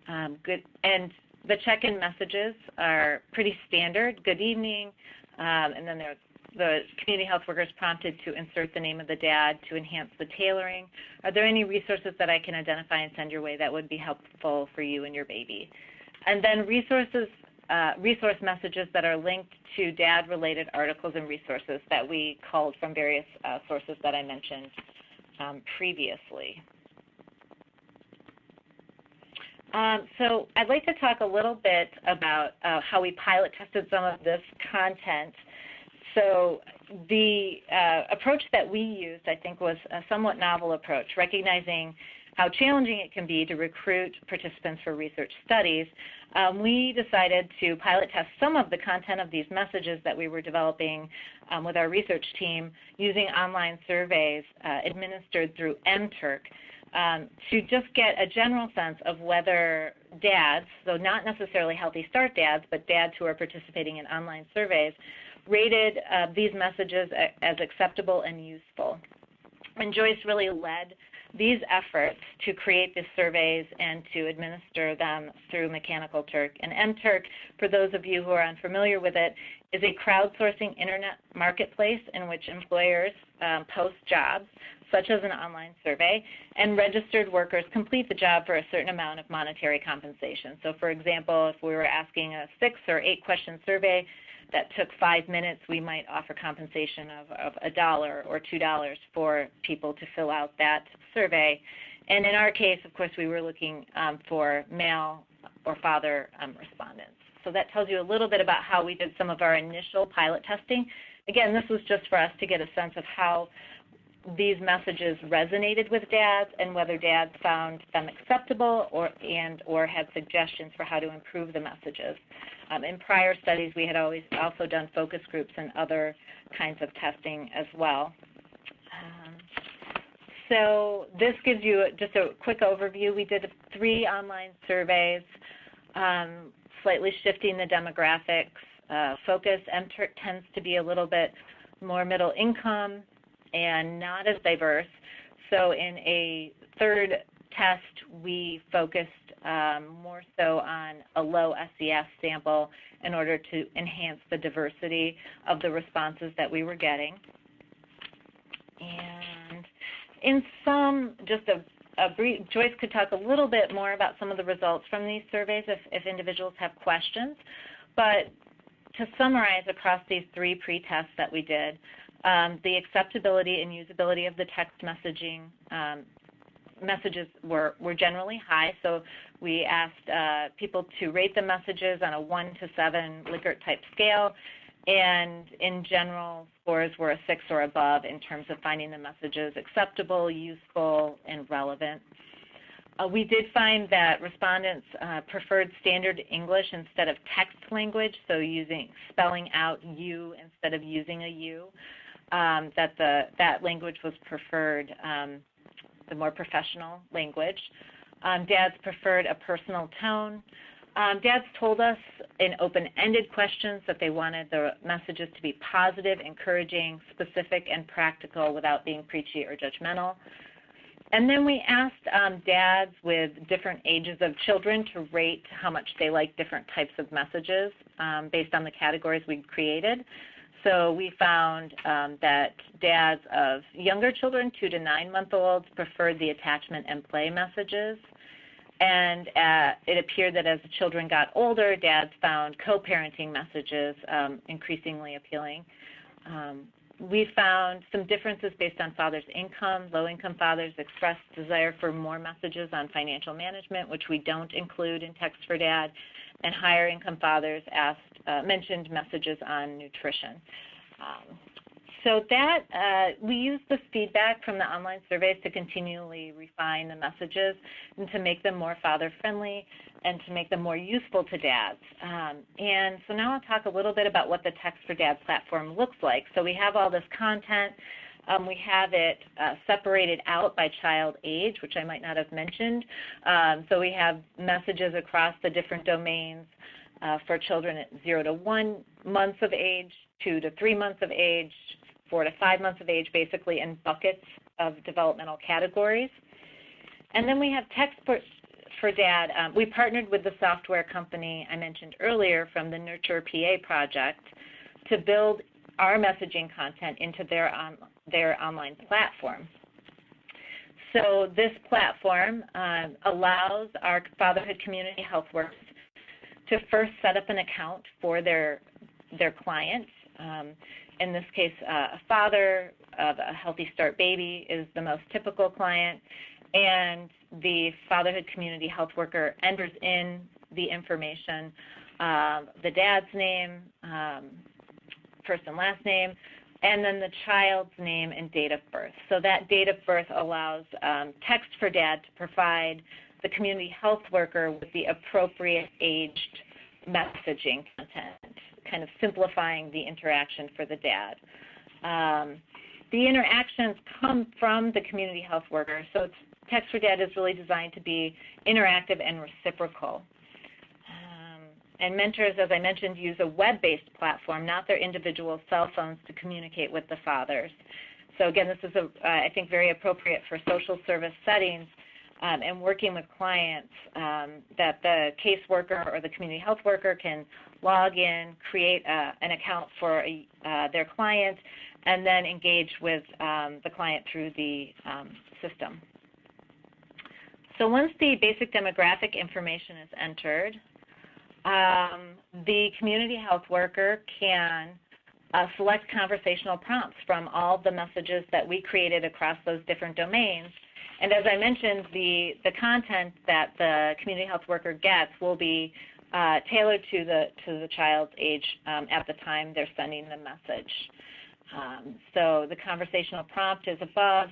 And the check-in messages are pretty standard. Good evening, and then the community health workers prompted to insert the name of the dad to enhance the tailoring. Are there any resources that I can identify and send your way that would be helpful for you and your baby? And then resource messages that are linked to dad-related articles and resources that we culled from various sources that I mentioned previously. So I'd like to talk a little bit about how we pilot tested some of this content. So the approach that we used, I think, was a somewhat novel approach, recognizing how challenging it can be to recruit participants for research studies. We decided to pilot test some of the content of these messages that we were developing with our research team using online surveys administered through MTurk to just get a general sense of whether dads, so not necessarily Healthy Start dads, but dads who are participating in online surveys, rated these messages as acceptable and useful. And Joyce really led these efforts to create these surveys and to administer them through Mechanical Turk. And MTurk, for those of you who are unfamiliar with it, is a crowdsourcing internet marketplace in which employers post jobs, such as an online survey, and registered workers complete the job for a certain amount of monetary compensation. So for example, if we were asking a 6 or 8 question survey that took 5 minutes, we might offer compensation of $1 or $2 for people to fill out that survey. And in our case, of course, we were looking for male or father respondents. So that tells you a little bit about how we did some of our initial pilot testing. Again, this was just for us to get a sense of how these messages resonated with dads and whether dads found them acceptable or had suggestions for how to improve the messages. In prior studies, we had also done focus groups and other kinds of testing as well. So this gives you just a quick overview. We did 3 online surveys, slightly shifting the demographics. Focus, MTurk tends to be a little bit more middle income and not as diverse. So in a third test, we focused more so on a low SES sample in order to enhance the diversity of the responses that we were getting. And in some, just a brief, Joyce could talk a little bit more about some of the results from these surveys if individuals have questions. But to summarize across these 3 pre-tests that we did, The acceptability and usability of the text messaging messages were generally high, so we asked people to rate the messages on a 1 to 7 Likert type scale, and in general, scores were a 6 or above in terms of finding the messages acceptable, useful, and relevant. We did find that respondents preferred standard English instead of text language, so spelling out you instead of using a you, that language was preferred, the more professional language. Dads preferred a personal tone. Dads told us in open-ended questions that they wanted the messages to be positive, encouraging, specific, and practical without being preachy or judgmental. And then we asked dads with different ages of children to rate how much they like different types of messages based on the categories we created. So we found that dads of younger children, 2 to 9-month-olds, preferred the attachment and play messages. And it appeared that as the children got older, dads found co-parenting messages increasingly appealing. We found some differences based on fathers' income. Low-income fathers expressed desire for more messages on financial management, which we don't include in Text for Dad, and higher-income fathers mentioned messages on nutrition. So that we used the feedback from the online surveys to continually refine the messages and to make them more father-friendly and to make them more useful to dads. And so now I'll talk a little bit about what the Text for Dad platform looks like. So we have all this content. We have it separated out by child age, which I might not have mentioned. So we have messages across the different domains for children at 0 to 1 months of age, 2 to 3 months of age, 4 to 5 months of age, basically in buckets of developmental categories. And then we have Text for Dad. We partnered with the software company I mentioned earlier from the Nurture PA project to build our messaging content into their online platform. So this platform allows our fatherhood community health workers to first set up an account for their clients. In this case, a father of a Healthy Start baby is the most typical client, and the fatherhood community health worker enters in the information, the dad's name, first and last name, and then the child's name and date of birth. So that date of birth allows Text for Dad to provide the community health worker with the appropriate aged messaging content, kind of simplifying the interaction for the dad. The interactions come from the community health worker, so Text for Dad is really designed to be interactive and reciprocal. And mentors, as I mentioned, use a web-based platform, not their individual cell phones, to communicate with the fathers. So again, this is, I think, very appropriate for social service settings and working with clients, that the caseworker or the community health worker can log in, create an account for their client, and then engage with the client through the system. So once the basic demographic information is entered, the community health worker can select conversational prompts from all the messages that we created across those different domains. And as I mentioned, the content that the community health worker gets will be tailored to the child's age at the time they're sending the message. So the conversational prompt is above,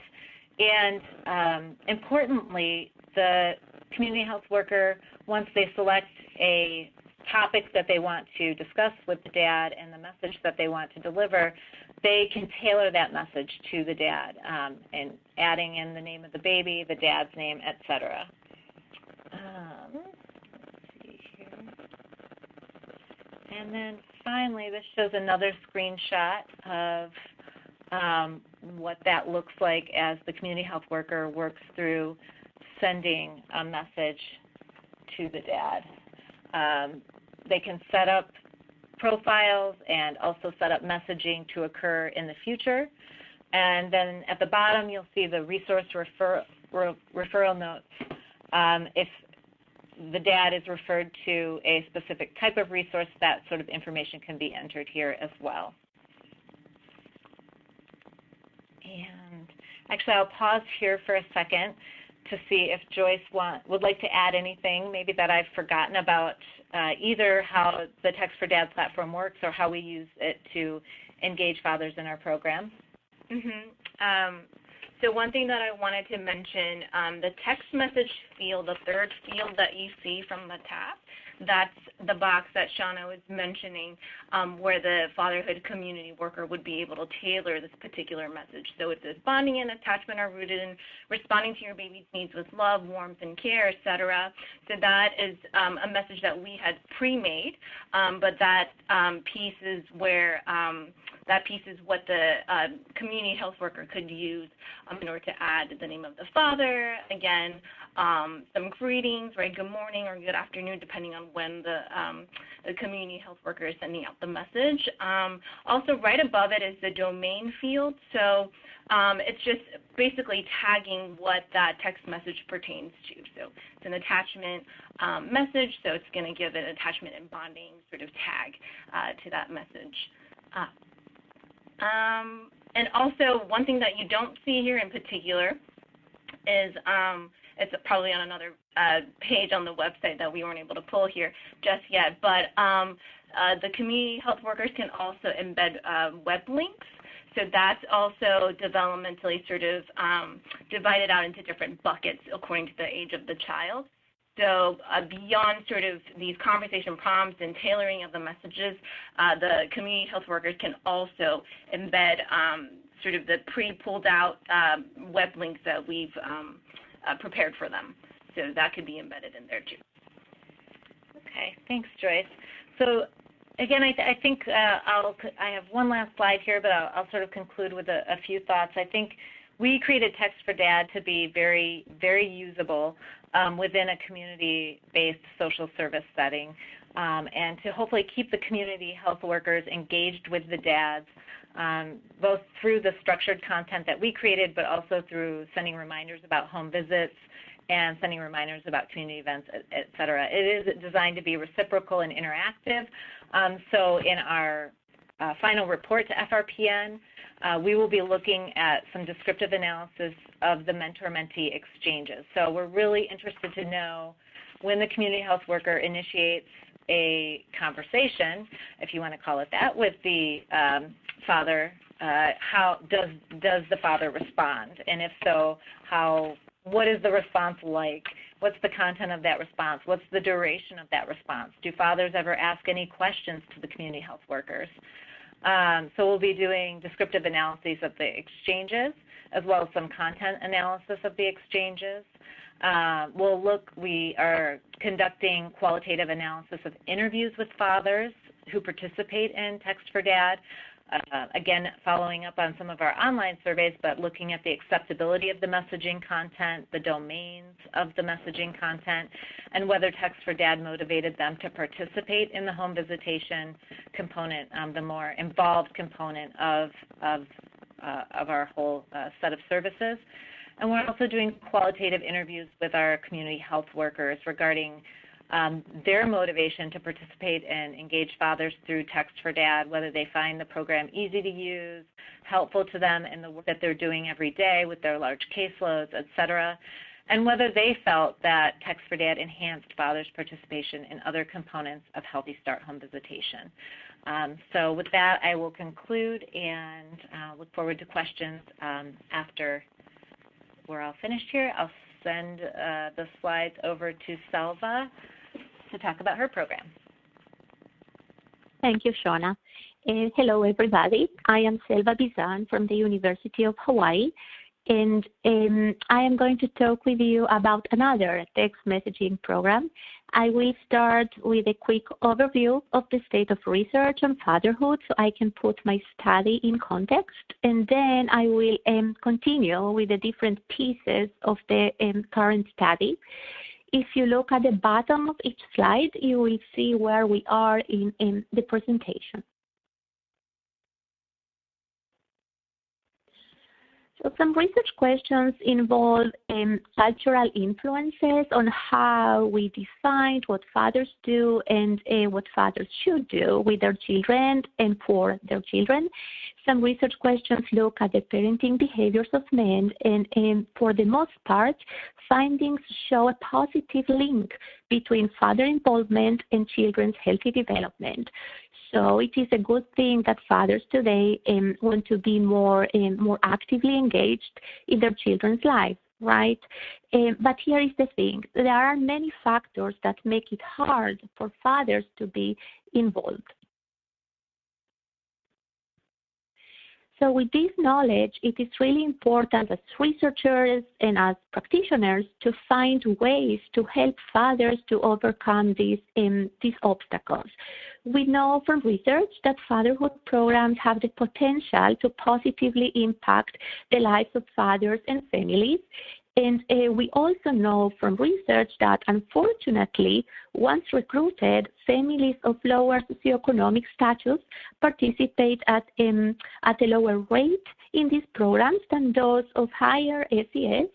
and importantly, the community health worker, once they select a topic that they want to discuss with the dad and the message that they want to deliver, they can tailor that message to the dad, and adding in the name of the baby, the dad's name, etc. Let's see here. And then finally, this shows another screenshot of what that looks like as the community health worker works through sending a message to the dad. They can set up profiles and also set up messaging to occur in the future. And then at the bottom, you'll see the resource referral notes. If the dad is referred to a specific type of resource, that sort of information can be entered here as well. Actually, I'll pause here for a second to see if Joyce would like to add anything maybe that I've forgotten about either how the Text for Dad platform works or how we use it to engage fathers in our program. So one thing that I wanted to mention, the text message field, the third field that you see from the tab, that's the box that Shauna was mentioning where the fatherhood community worker would be able to tailor this particular message. So it says bonding and attachment are rooted in responding to your baby's needs with love, warmth, and care, etc. So that is a message that we had pre-made, but that piece is where that piece is what the community health worker could use in order to add the name of the father, again, some greetings, right, good morning or good afternoon, depending on when the community health worker is sending out the message. Also, right above it is the domain field. So it's just basically tagging what that text message pertains to. So it's an attachment message, so it's going to give an attachment and bonding sort of tag to that message. And also, one thing that you don't see here in particular is it's probably on another page on the website that we weren't able to pull here just yet, but the community health workers can also embed web links. So that's also developmentally sort of divided out into different buckets according to the age of the child. So beyond sort of these conversation prompts and tailoring of the messages, the community health workers can also embed sort of the pre-pulled out web links that we've prepared for them. So that could be embedded in there too. Okay, thanks, Joyce. So again, I think I have one last slide here, but I'll sort of conclude with a few thoughts. I think we created Text for Dad to be very, very usable within a community-based social service setting, and to hopefully keep the community health workers engaged with the dads, both through the structured content that we created, but also through sending reminders about home visits and sending reminders about community events, et cetera. It is designed to be reciprocal and interactive. So in our final report to FRPN, we will be looking at some descriptive analysis of the mentor-mentee exchanges. So we're really interested to know when the community health worker initiates a conversation, if you want to call it that, with the father, how does the father respond? And if so, what is the response like? What's the content of that response? What's the duration of that response? Do fathers ever ask any questions to the community health workers? So we'll be doing descriptive analyses of the exchanges, as well as some content analysis of the exchanges. We are conducting qualitative analysis of interviews with fathers who participate in Text for Dad. Again, following up on some of our online surveys, but looking at the acceptability of the messaging content, the domains of the messaging content, and whether Text for Dad motivated them to participate in the home visitation component, the more involved component of our whole set of services. And we're also doing qualitative interviews with our community health workers regarding their motivation to participate and engage fathers through Text for Dad, whether they find the program easy to use, helpful to them in the work that they're doing every day with their large caseloads, et cetera, and whether they felt that Text for Dad enhanced fathers' participation in other components of Healthy Start home visitation. So with that, I will conclude and look forward to questions after we're all finished here. I'll send the slides over to Selva to talk about her program. Thank you, Shauna. Hello, everybody. I am Selva Bizan from the University of Hawaii, and I am going to talk with you about another text messaging program. I will start with a quick overview of the state of research on fatherhood so I can put my study in context, and then I will continue with the different pieces of the current study. If you look at the bottom of each slide, you will see where we are in the presentation. So some research questions involve cultural influences on how we define what fathers do and what fathers should do with their children and for their children. Some research questions look at the parenting behaviors of men, and for the most part, findings show a positive link between father involvement and children's healthy development. So it is a good thing that fathers today want to be more actively engaged in their children's lives, right? But here is the thing. There are many factors that make it hard for fathers to be involved. So with this knowledge, it is really important as researchers and as practitioners to find ways to help fathers to overcome these obstacles. We know from research that fatherhood programs have the potential to positively impact the lives of fathers and families. And we also know from research that, unfortunately, once recruited, families of lower socioeconomic status participate at a lower rate in these programs than those of higher SES,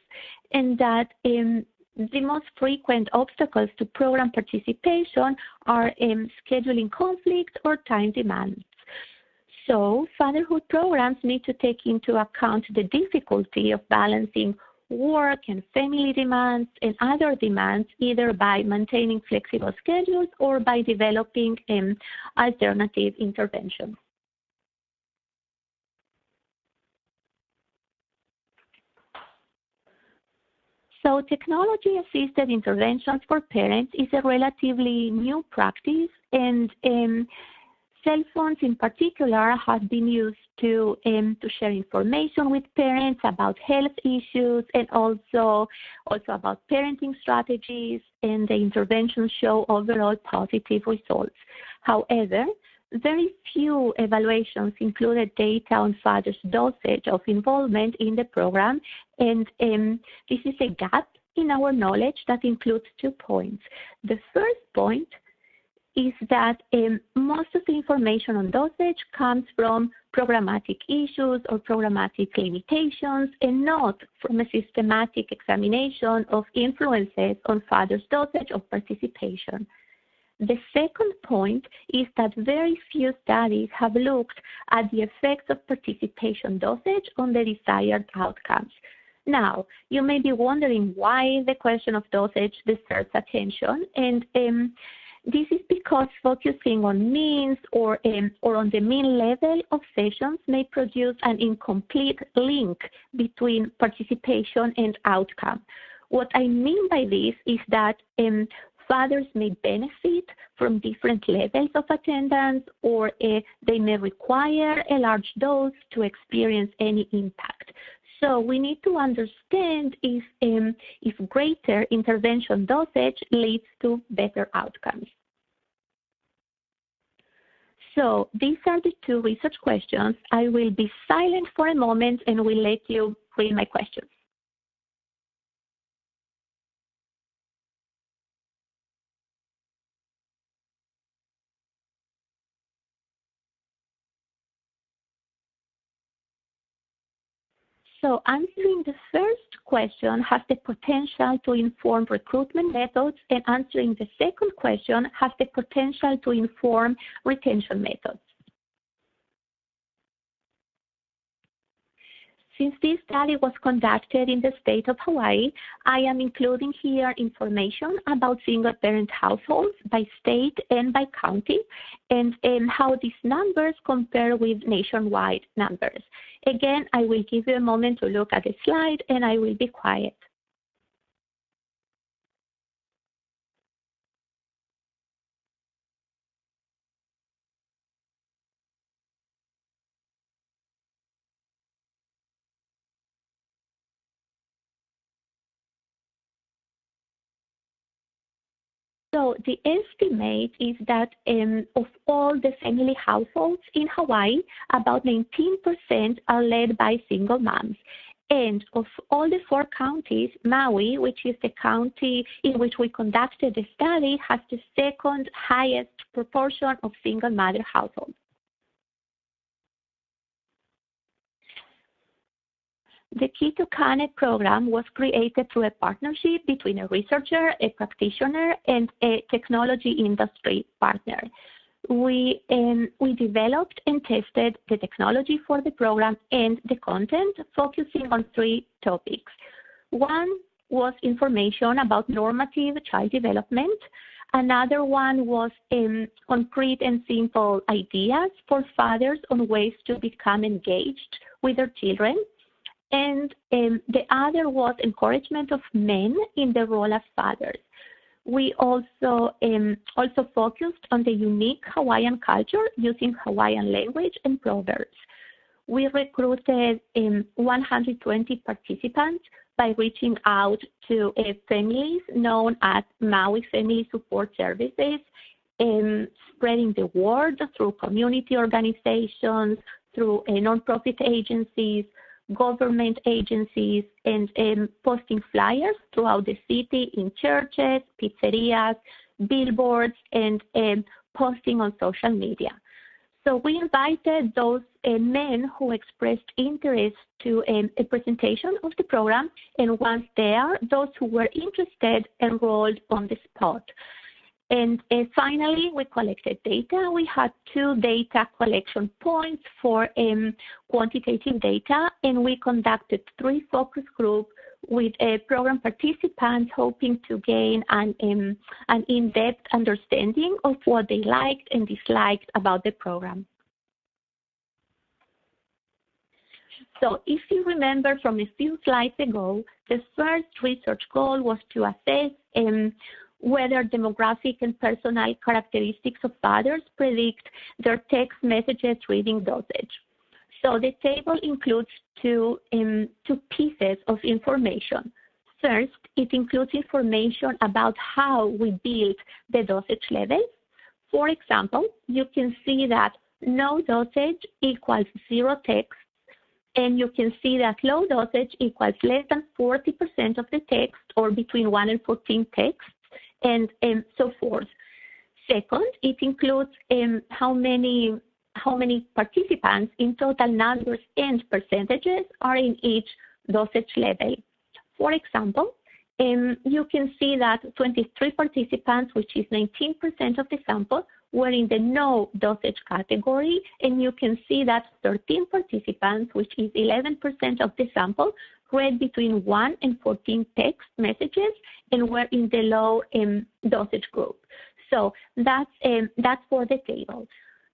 and that the most frequent obstacles to program participation are scheduling conflicts or time demands. So fatherhood programs need to take into account the difficulty of balancing work and family demands and other demands, either by maintaining flexible schedules or by developing alternative interventions. So technology-assisted interventions for parents is a relatively new practice, and cell phones in particular have been used to share information with parents about health issues and also about parenting strategies, and the interventions show overall positive results. However, very few evaluations included data on fathers' dosage of involvement in the program, and this is a gap in our knowledge that includes 2 points. The first point is that most of the information on dosage comes from programmatic issues or programmatic limitations and not from a systematic examination of influences on father's dosage of participation. The second point is that very few studies have looked at the effects of participation dosage on the desired outcomes. Now, you may be wondering why the question of dosage deserves attention, and this is because focusing on means or on the mean level of sessions may produce an incomplete link between participation and outcome. What I mean by this is that fathers may benefit from different levels of attendance, or they may require a large dose to experience any impact. So we need to understand if greater intervention dosage leads to better outcomes. So these are the 2 research questions. I will be silent for a moment and will let you read my questions. So answering the first question has the potential to inform recruitment methods, and answering the second question has the potential to inform retention methods. Since this study was conducted in the state of Hawaii, I am including here information about single-parent households by state and by county, and how these numbers compare with nationwide numbers. Again, I will give you a moment to look at the slide, and I will be quiet. So the estimate is that of all the family households in Hawaii, about 19% are led by single moms. And of all the 4 counties, Maui, which is the county in which we conducted the study, has the second highest proportion of single mother households. The Key to Kane program was created through a partnership between a researcher, a practitioner, and a technology industry partner. We developed and tested the technology for the program and the content, focusing on 3 topics. One was information about normative child development. Another one was concrete and simple ideas for fathers on ways to become engaged with their children. And the other was encouragement of men in the role as fathers. We also focused on the unique Hawaiian culture using Hawaiian language and proverbs. We recruited 120 participants by reaching out to families known as Maui Family Support Services, spreading the word through community organizations, through nonprofit agencies, government agencies, and posting flyers throughout the city in churches, pizzerias, billboards, and posting on social media. So we invited those men who expressed interest to a presentation of the program, and once there, those who were interested enrolled on the spot. And finally, we collected data. We had 2 data collection points for quantitative data, and we conducted 3 focus groups with program participants hoping to gain an in-depth understanding of what they liked and disliked about the program. So if you remember from a few slides ago, the first research goal was to assess whether demographic and personal characteristics of fathers predict their text messages reading dosage. So the table includes two pieces of information. First, it includes information about how we build the dosage levels. For example, you can see that no dosage equals 0 text, and you can see that low dosage equals less than 40% of the text, or between 1 and 14 texts, and so forth. Second, it includes how many participants in total numbers and percentages are in each dosage level. For example, you can see that 23 participants, which is 19% of the sample, were in the no dosage category, and you can see that 13 participants, which is 11% of the sample, read between 1 and 14 text messages and were in the low dosage group. So that's for the table.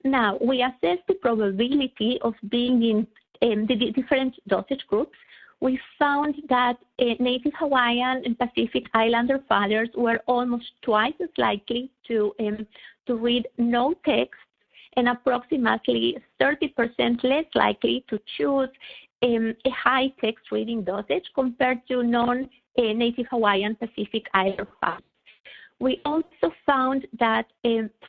Now, we assess the probability of being in the different dosage groups. We found that Native Hawaiian and Pacific Islander fathers were almost twice as likely to read no text, and approximately 30% less likely to choose a high text reading dosage compared to non-Native Hawaiian Pacific Islander fathers. We also found that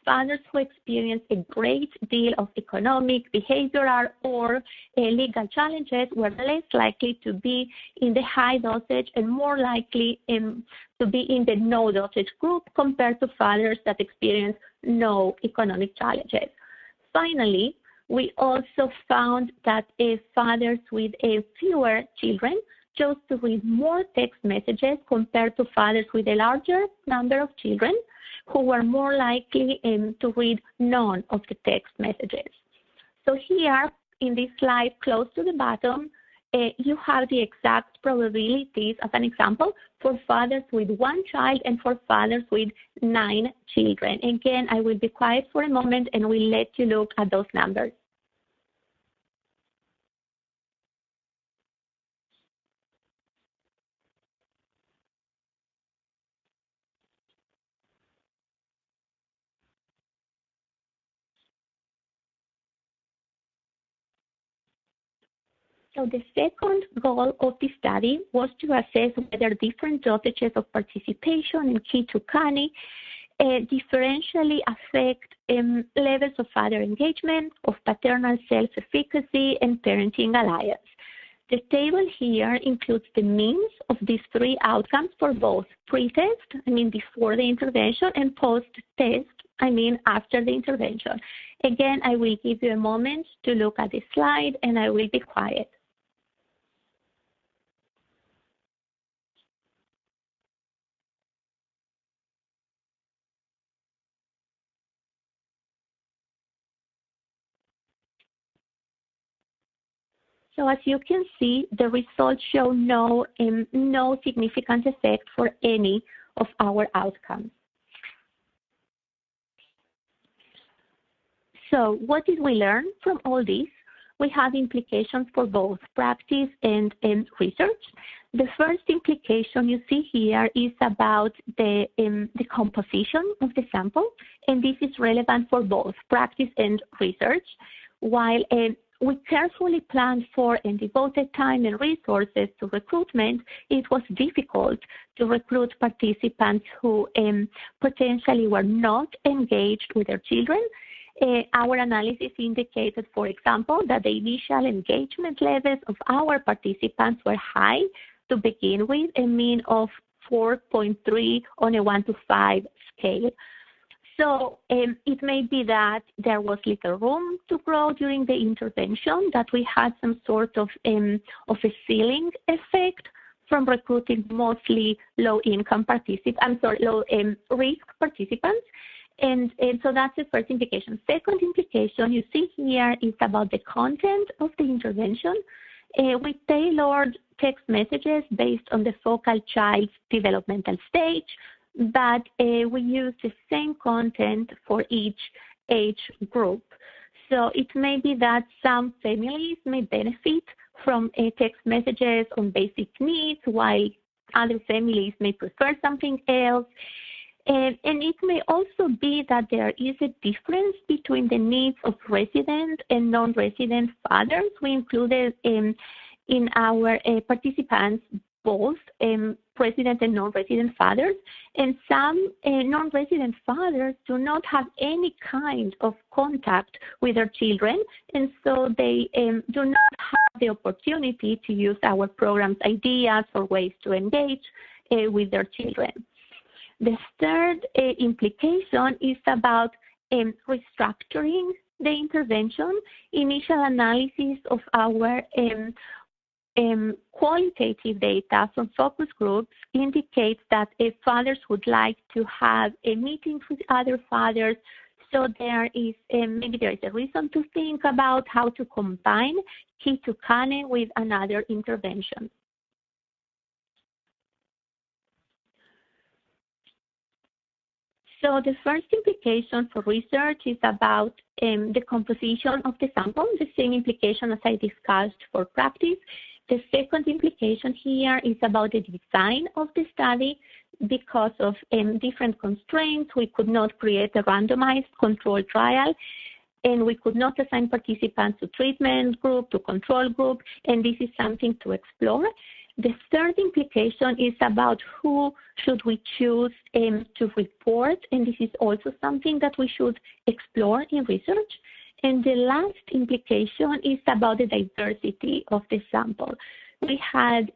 fathers who experience a great deal of economic, behavioral, or legal challenges were less likely to be in the high dosage and more likely to be in the no dosage group compared to fathers that experience no economic challenges. Finally, we also found that fathers with fewer children chose to read more text messages compared to fathers with a larger number of children, who were more likely to read none of the text messages. So here in this slide close to the bottom, you have the exact probabilities as an example for fathers with 1 child and for fathers with 9 children. Again, I will be quiet for a moment and we'll let you look at those numbers. So the second goal of the study was to assess whether different dosages of participation in Key to Kane differentially affect levels of father engagement, of paternal self-efficacy, and parenting alliance. The table here includes the means of these 3 outcomes for both pre-test, before the intervention, and post-test, after the intervention. Again, I will give you a moment to look at the slide, and I will be quiet. So as you can see, the results show no significant effect for any of our outcomes. So what did we learn from all this? We have implications for both practice and research. The first implication you see here is about the composition of the sample, and this is relevant for both practice and research. While we carefully planned for and devoted time and resources to recruitment, it was difficult to recruit participants who potentially were not engaged with their children. Our analysis indicated, for example, that the initial engagement levels of our participants were high to begin with, a mean of 4.3 on a 1 to 5 scale. So it may be that there was little room to grow during the intervention, that we had some sort of a ceiling effect from recruiting mostly low-risk participants. And so that's the first implication. Second implication you see here is about the content of the intervention. We tailored text messages based on the focal child's developmental stage, but we use the same content for each age group. So it may be that some families may benefit from text messages on basic needs, while other families may prefer something else. And it may also be that there is a difference between the needs of resident and non-resident fathers. We included in our participants both resident and non-resident fathers, and some non-resident fathers do not have any kind of contact with their children, and so they do not have the opportunity to use our program's ideas or ways to engage with their children. The third implication is about restructuring the intervention. Initial analysis of our qualitative data from focus groups indicates that fathers would like to have meetings with other fathers, so there is maybe there is a reason to think about how to combine Kitukane with another intervention. So the first implication for research is about the composition of the sample, the same implication as I discussed for practice. The second implication here is about the design of the study. Because of different constraints, we could not create a randomized controlled trial, and we could not assign participants to treatment group, to control group, and this is something to explore. The third implication is about who should we choose to report, and this is also something that we should explore in research. And the last implication is about the diversity of the sample. We had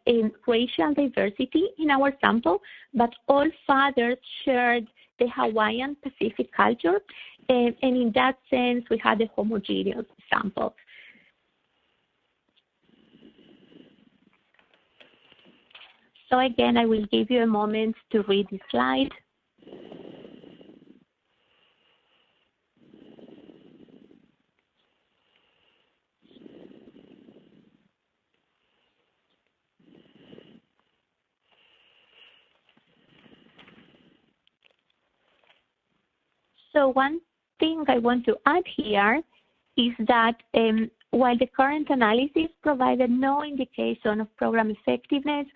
racial diversity in our sample, but all fathers shared the Hawaiian Pacific culture, and in that sense, we had a homogeneous sample. So again, I will give you a moment to read the slide. So one thing I want to add here is that while the current analysis provided no indication of program effectiveness,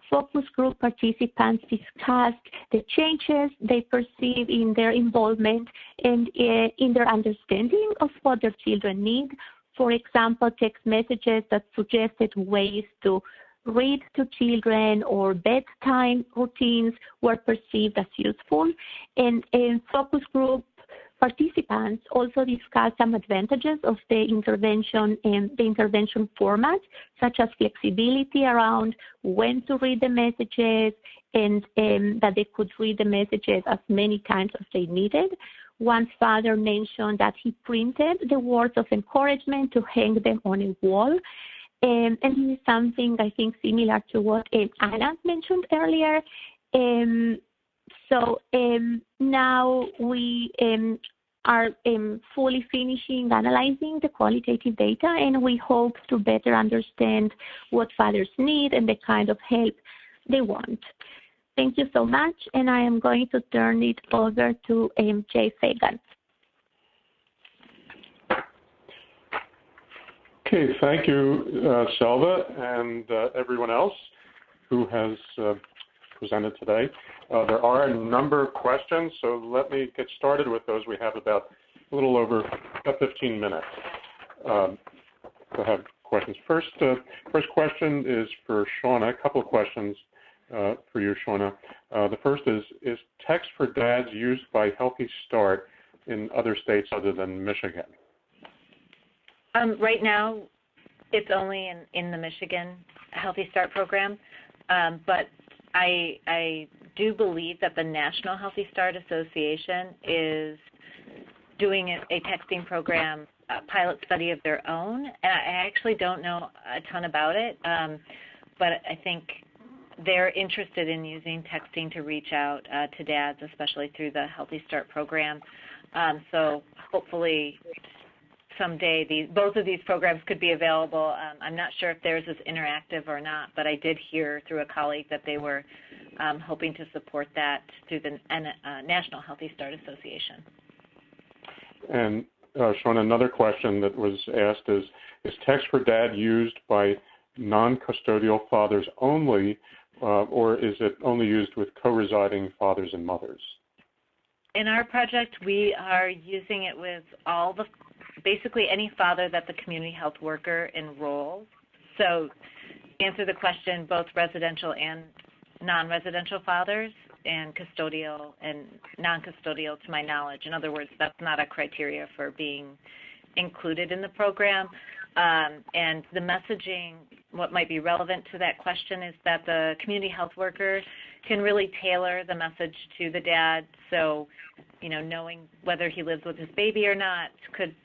focus group participants discussed the changes they perceive in their involvement and in their understanding of what their children need. For example, text messages that suggested ways to read to children or bedtime routines were perceived as useful. And focus group participants also discussed some advantages of the intervention and the intervention format, such as flexibility around when to read the messages and that they could read the messages as many times as they needed. One father mentioned that he printed the words of encouragement to hang them on a wall. And this is something I think similar to what Anna mentioned earlier. So now we are fully finishing analyzing the qualitative data, and we hope to better understand what fathers need and the kind of help they want. Thank you so much, and I am going to turn it over to Jay Fagan. Okay, thank you, Selva, and everyone else who has presented today. There are a number of questions, so let me get started with those. We have about a little over 15 minutes to have questions. First question is for Shauna. A couple of questions for you, Shauna. The first is text for dads used by Healthy Start in other states other than Michigan? Right now, it's only in the Michigan Healthy Start program, but I do believe that the National Healthy Start Association is doing a texting program, a pilot study of their own. And I actually don't know a ton about it, but I think they're interested in using texting to reach out to dads, especially through the Healthy Start program. So hopefully someday both of these programs could be available. I'm not sure if theirs is interactive or not, but I did hear through a colleague that they were hoping to support that through the National Healthy Start Association. And Sean, another question that was asked is text for dad used by non-custodial fathers only, or is it only used with co-residing fathers and mothers? In our project, we are using it with basically any father that the community health worker enrolls. So to answer the question, both residential and non-residential fathers, and custodial and non-custodial to my knowledge. In other words, that's not a criteria for being included in the program. And the messaging, what might be relevant to that question is that the community health worker can really tailor the message to the dad. So, knowing whether he lives with his baby or not could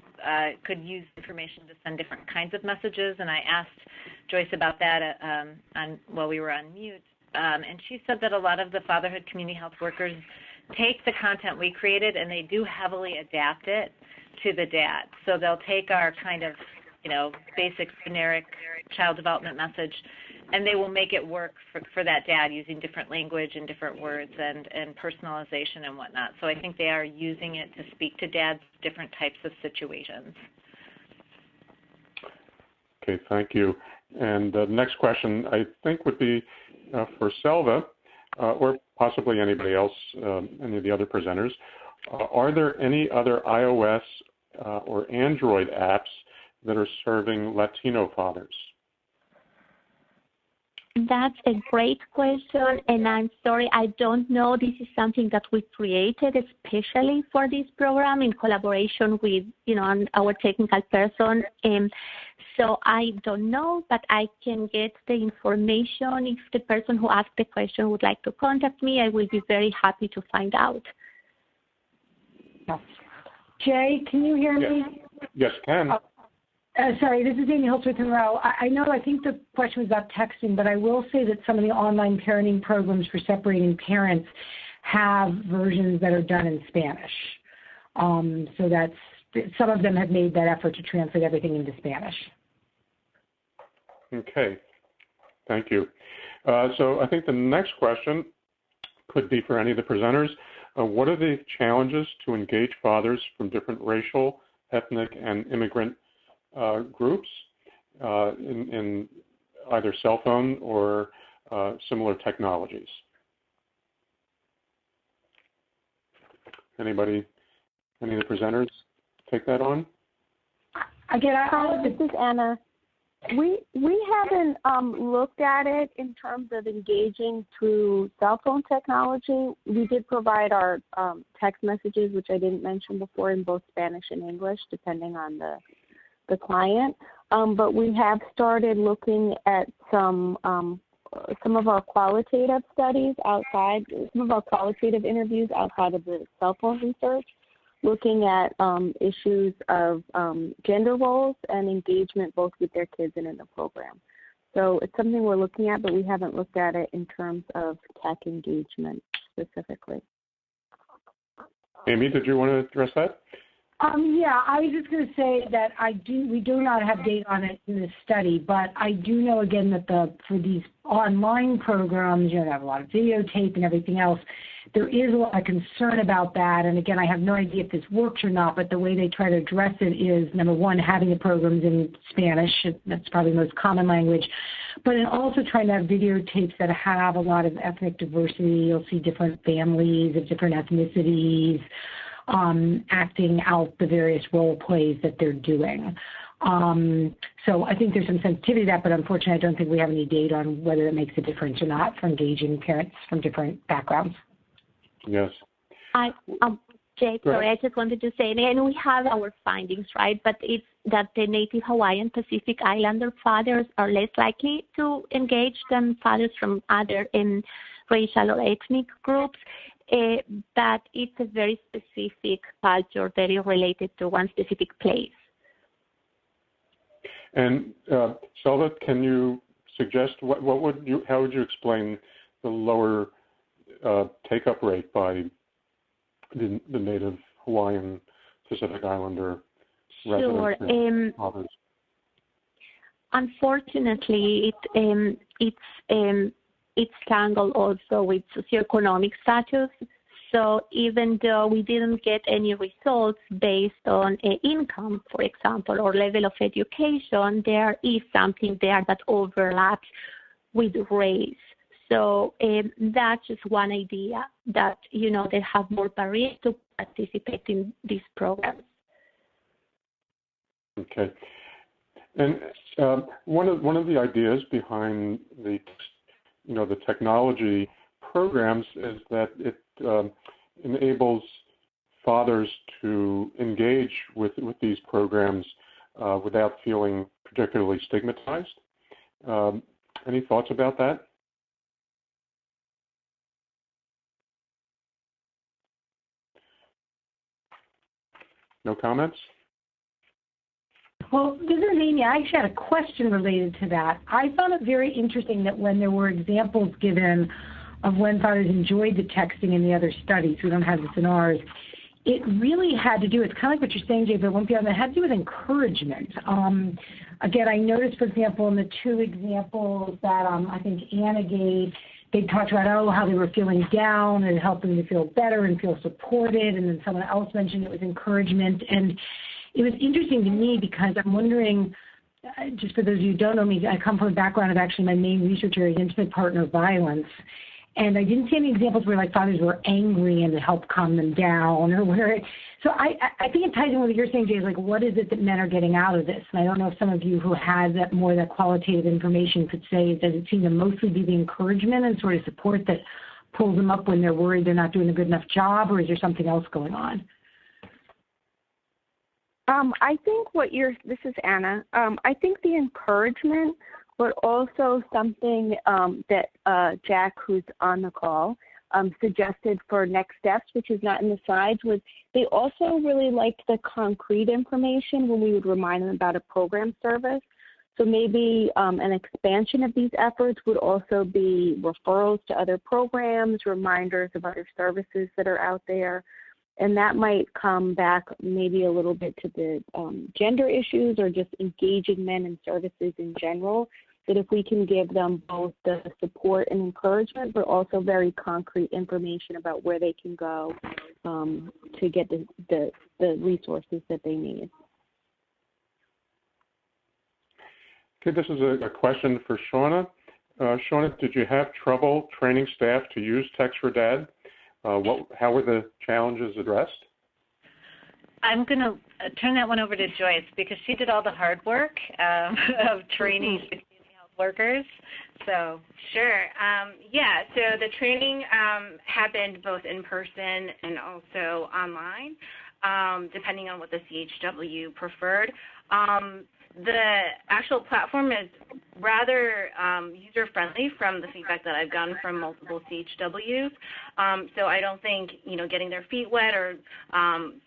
use information to send different kinds of messages. And I asked Joyce about that while we were on mute. And she said that a lot of the fatherhood community health workers take the content we created and they do heavily adapt it to the dad. So they'll take our kind of, basic generic child development message and they will make it work for that dad using different language and different words and personalization and whatnot. So I think they are using it to speak to dads different types of situations. Okay, thank you. And the next question I think would be for Selva, or possibly anybody else, any of the other presenters. Are there any other iOS or Android apps that are serving Latino fathers? That's a great question, and I'm sorry, I don't know. This is something that we created especially for this program in collaboration with, our technical person. So I don't know, but I can get the information. If the person who asked the question would like to contact me, I will be very happy to find out. Jay, can you hear me? Yes, can. Sorry, this is Amy Holsworth Monroe. I think the question was about texting, but I will say that some of the online parenting programs for separating parents have versions that are done in Spanish. So some of them have made that effort to translate everything into Spanish. Okay, thank you. So I think the next question could be for any of the presenters. What are the challenges to engage fathers from different racial, ethnic, and immigrant groups in either cell phone or similar technologies? Any of the presenters take that on? Again, this is Anna. We haven't looked at it in terms of engaging through cell phone technology. We did provide our text messages, which I didn't mention before, in both Spanish and English, depending on the client. But we have started looking at some of our qualitative studies outside, some of our qualitative interviews outside of the cell phone research, looking at issues of gender roles and engagement both with their kids and in the program. So it's something we're looking at, but we haven't looked at it in terms of tech engagement specifically. Amy, did you want to address that? Yeah, I was just going to say that we do not have data on it in this study, but I do know, again, that for these online programs, they have a lot of videotape and everything else. There is a lot of concern about that, and again, I have no idea if this works or not, but the way they try to address it is, number one, having the programs in Spanish. That's probably the most common language, but then also trying to have videotapes that have a lot of ethnic diversity. You'll see different families of different ethnicities, acting out the various role plays that they're doing. So I think there's some sensitivity to that, but unfortunately I don't think we have any data on whether it makes a difference or not for engaging parents from different backgrounds. Yes. Jake, sorry, I just wanted to say, and we have our findings, right? But it's that the Native Hawaiian Pacific Islander fathers are less likely to engage than fathers from other racial or ethnic groups. But it's a very specific culture that is related to one specific place. And Selva, can you suggest how would you explain the lower take-up rate by the Native Hawaiian Pacific Islander residents? Sure. Unfortunately, it's tangled also with socioeconomic status. So even though we didn't get any results based on income, for example, or level of education, there is something there that overlaps with race. So that's just one idea that, they have more barriers to participate in these programs. Okay. And one of the ideas behind the technology programs is that it enables fathers to engage with these programs without feeling particularly stigmatized. Any thoughts about that? No comments? Well, this is Amy. I actually had a question related to that. I found it very interesting that when there were examples given of when fathers enjoyed the texting in the other studies, we don't have this in ours, it really had to do, it's kind of like what you're saying, Jay, but it won't be on, it had to do with encouragement. Again, I noticed, for example, in the two examples that I think Anna gave, they talked about, how they were feeling down and helping to feel better and feel supported, and then someone else mentioned it was encouragement. And it was interesting to me because I'm wondering, just for those of you who don't know me, I come from a background of actually my main research area is intimate partner violence. And I didn't see any examples where fathers were angry and it helped calm them down or whatever. So I think it ties in with what you're saying, Jay, is what is it that men are getting out of this? And I don't know if some of you who have that qualitative information could say, does it seem to mostly be the encouragement and sort of support that pulls them up when they're worried they're not doing a good enough job, or is there something else going on? I think this is Anna. I think the encouragement, but also something that Jack, who's on the call, suggested for next steps, which is not in the slides, was they also really liked the concrete information when we would remind them about a program service. So maybe an expansion of these efforts would also be referrals to other programs, reminders of other services that are out there. And that might come back maybe a little bit to the gender issues or just engaging men in services in general, that if we can give them both the support and encouragement, but also very concrete information about where they can go to get the resources that they need. Okay, this is a question for Shauna. Shauna, did you have trouble training staff to use Text for Dad? How were the challenges addressed? I'm going to turn that one over to Joyce because she did all the hard work of training health workers. So sure. So the training happened both in person and also online, depending on what the CHW preferred. the actual platform is rather user-friendly from the feedback that I've gotten from multiple CHWs. So I don't think, getting their feet wet or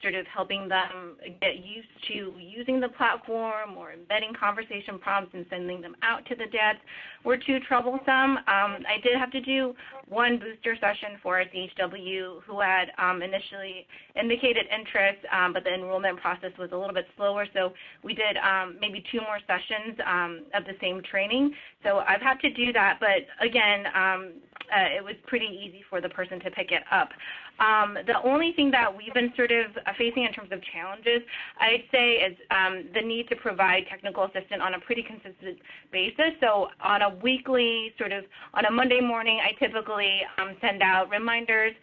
sort of helping them get used to using the platform or embedding conversation prompts and sending them out to the dads were too troublesome. I did have to do one booster session for a CHW who had initially indicated interest, but the enrollment process was a little bit slower, so we did maybe 2 more sessions of the same training. So I've had to do that, but again, it was pretty easy for the person to pick it up. The only thing that we've been sort of facing in terms of challenges, I'd say, is the need to provide technical assistance on a pretty consistent basis. So on a weekly, on a Monday morning, I typically send out reminders,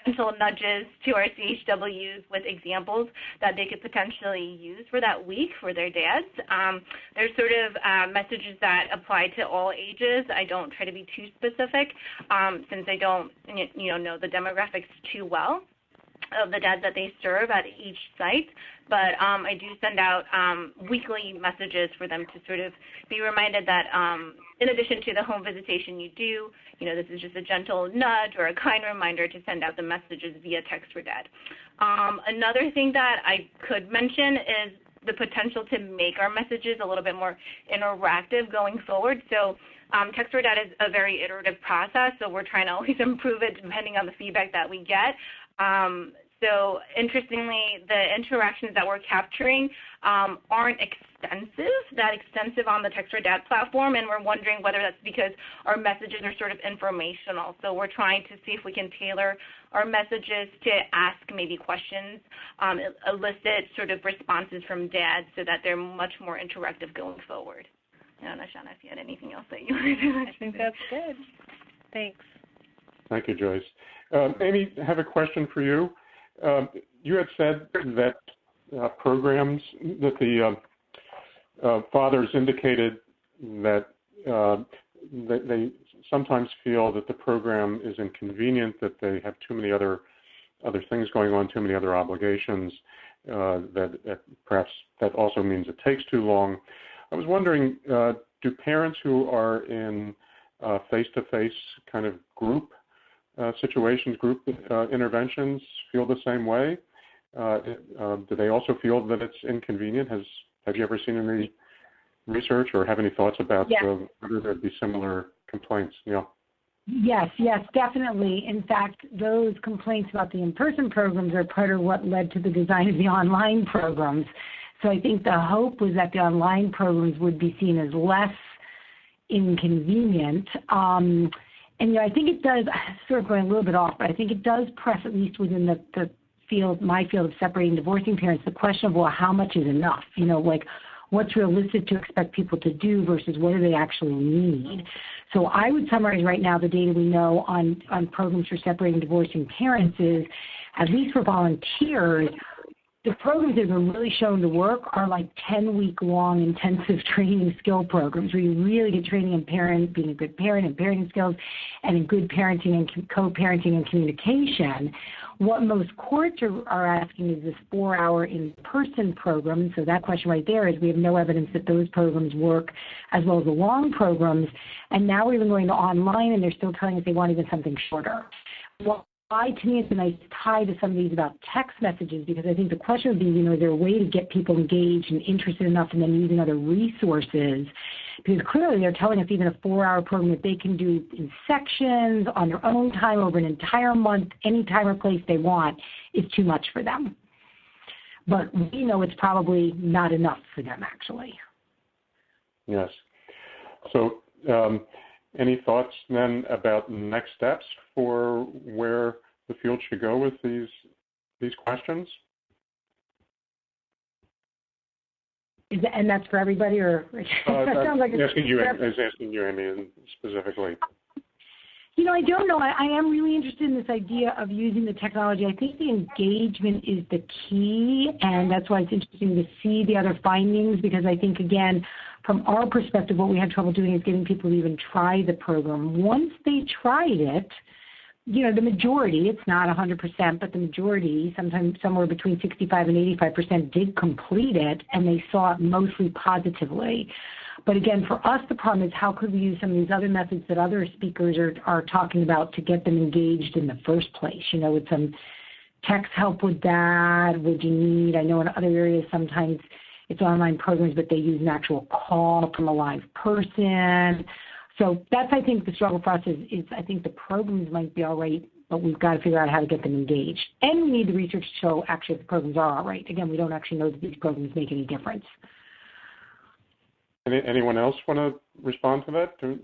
gentle nudges to our CHWs with examples that they could potentially use for that week for their dads. There's sort of messages that apply to all ages. I don't try to be too specific since I don't know the demographics too well of the dads that they serve at each site, but I do send out weekly messages for them to sort of be reminded that in addition to the home visitation you do, this is just a gentle nudge or a kind reminder to send out the messages via text for dad. Another thing that I could mention is the potential to make our messages a little bit more interactive going forward. So text for dad is a very iterative process, so we're trying to always improve it depending on the feedback that we get. So interestingly, the interactions that we're capturing aren't that extensive on the Text for Dad platform, and we're wondering whether that's because our messages are sort of informational. So we're trying to see if we can tailor our messages to ask maybe questions, elicit sort of responses from dads so that they're much more interactive going forward. I don't know, Shauna, if you had anything else that you wanted to mention. I think that's good. Thanks. Thank you, Joyce. Amy, I have a question for you. You had said that programs, that the fathers indicated that they sometimes feel that the program is inconvenient, that they have too many other things going on, too many other obligations, that perhaps that also means it takes too long. I was wondering, do parents who are in face-to-face kind of group situations, group interventions, feel the same way? Do they also feel that it's inconvenient? Have you ever seen any research or have any thoughts about whether there'd be similar complaints? Yeah. Yes, definitely. In fact, those complaints about the in-person programs are part of what led to the design of the online programs. So I think the hope was that the online programs would be seen as less inconvenient. And I think it does, sort of going a little bit off, but I think it does press, at least within the field, my field of separating and divorcing parents, the question of, well, how much is enough? Like what's realistic to expect people to do versus what do they actually need? So I would summarize right now the data we know on programs for separating and divorcing parents is, at least for volunteers, the programs that have been really shown to work are like 10-week-long intensive training skill programs where you really get training in being a good parent and parenting skills and in good parenting and co-parenting and communication. What most courts are asking is this 4-hour in-person program. So that question right there is we have no evidence that those programs work as well as the long programs. And now we're even going to online and they're still telling us they want even something shorter. Why, to me, it's a nice tie to some of these about text messages, because I think the question would be, is there a way to get people engaged and interested enough in then using other resources? Because clearly they're telling us even a 4-hour program that they can do in sections on their own time over an entire month, any time or place they want, is too much for them. But we know it's probably not enough for them, actually. Yes. So any thoughts then about next steps for where the field should go with these questions? And that's for everybody, or that sounds like asking you, Amy, specifically. I don't know. I am really interested in this idea of using the technology. I think the engagement is the key, and that's why it's interesting to see the other findings, because I think, again, from our perspective, what we had trouble doing is getting people to even try the program. Once they tried it, the majority, it's not 100%, but the majority, sometimes somewhere between 65 and 85% did complete it, and they saw it mostly positively. But again, for us, the problem is how could we use some of these other methods that other speakers are talking about to get them engaged in the first place? With some text help with that, would you need, I know in other areas sometimes it's online programs, but they use an actual call from a live person. So that's, I think, the struggle for us is I think the programs might be all right, but we've got to figure out how to get them engaged. And we need the research to show actually if the programs are all right. Again, we don't actually know that these programs make any difference. Anyone else want to respond to that, to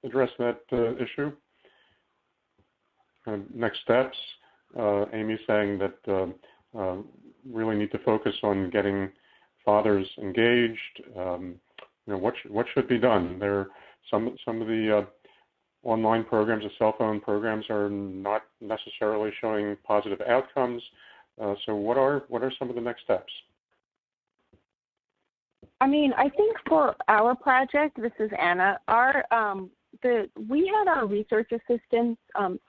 address that issue? Next steps, Amy's saying that really need to focus on getting fathers engaged. What should be done? Some of the online programs, the cell phone programs, are not necessarily showing positive outcomes. So what are some of the next steps? I think for our project, this is Anna. We had our research assistants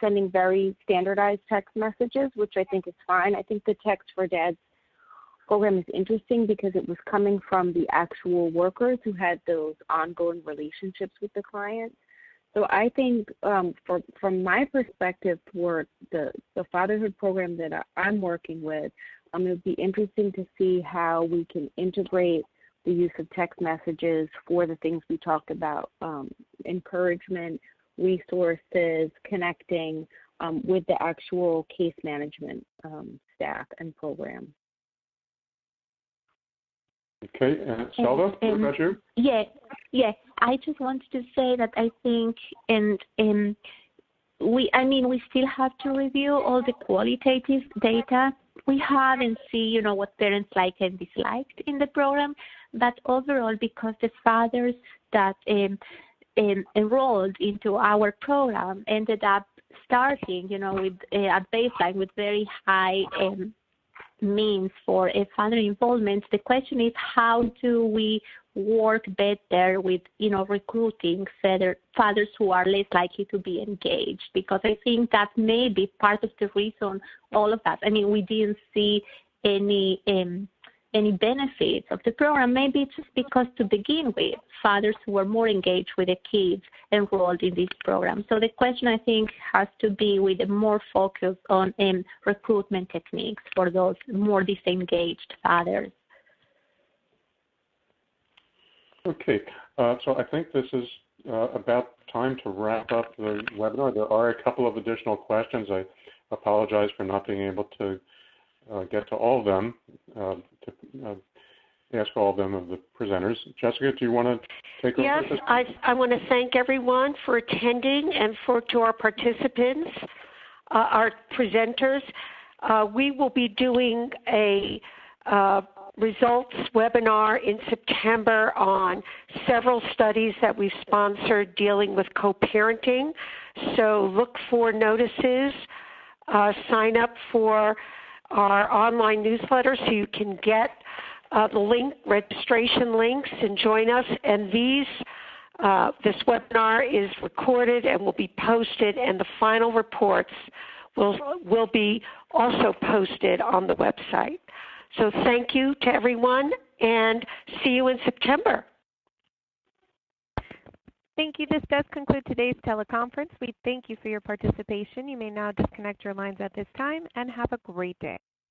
sending very standardized text messages, which I think is fine. I think the Text for Dads program is interesting because it was coming from the actual workers who had those ongoing relationships with the clients. So I think from my perspective for the fatherhood program that I'm working with, it would be interesting to see how we can integrate the use of text messages for the things we talked about, encouragement, resources, connecting with the actual case management staff and program. Okay, and Selva, what about you? Yeah. I just wanted to say that I think, we still have to review all the qualitative data we have and see, what parents like and disliked in the program. But overall, because the fathers that enrolled into our program ended up starting, with at baseline with very high means for a father involvement, the question is how do we work better with, recruiting fathers who are less likely to be engaged? Because I think that may be part of the reason all of that. We didn't see any benefits of the program. Maybe it's just because to begin with, fathers who were more engaged with the kids enrolled in this program. So the question, I think, has to be with a more focus on recruitment techniques for those more disengaged fathers. Okay, so I think this is about time to wrap up the webinar. There are a couple of additional questions. I apologize for not being able to get to all of them, to ask all of them of the presenters. Jessica, do you want to take over? Yes, I want to thank everyone for attending and to our participants, our presenters. We will be doing a results webinar in September on several studies that we've sponsored dealing with co-parenting. So look for notices, sign up for our online newsletter so you can get the registration links and join us. And this webinar is recorded and will be posted, and the final reports will be also posted on the website. So thank you to everyone, and see you in September. Thank you. This does conclude today's teleconference. We thank you for your participation. You may now disconnect your lines at this time, and have a great day.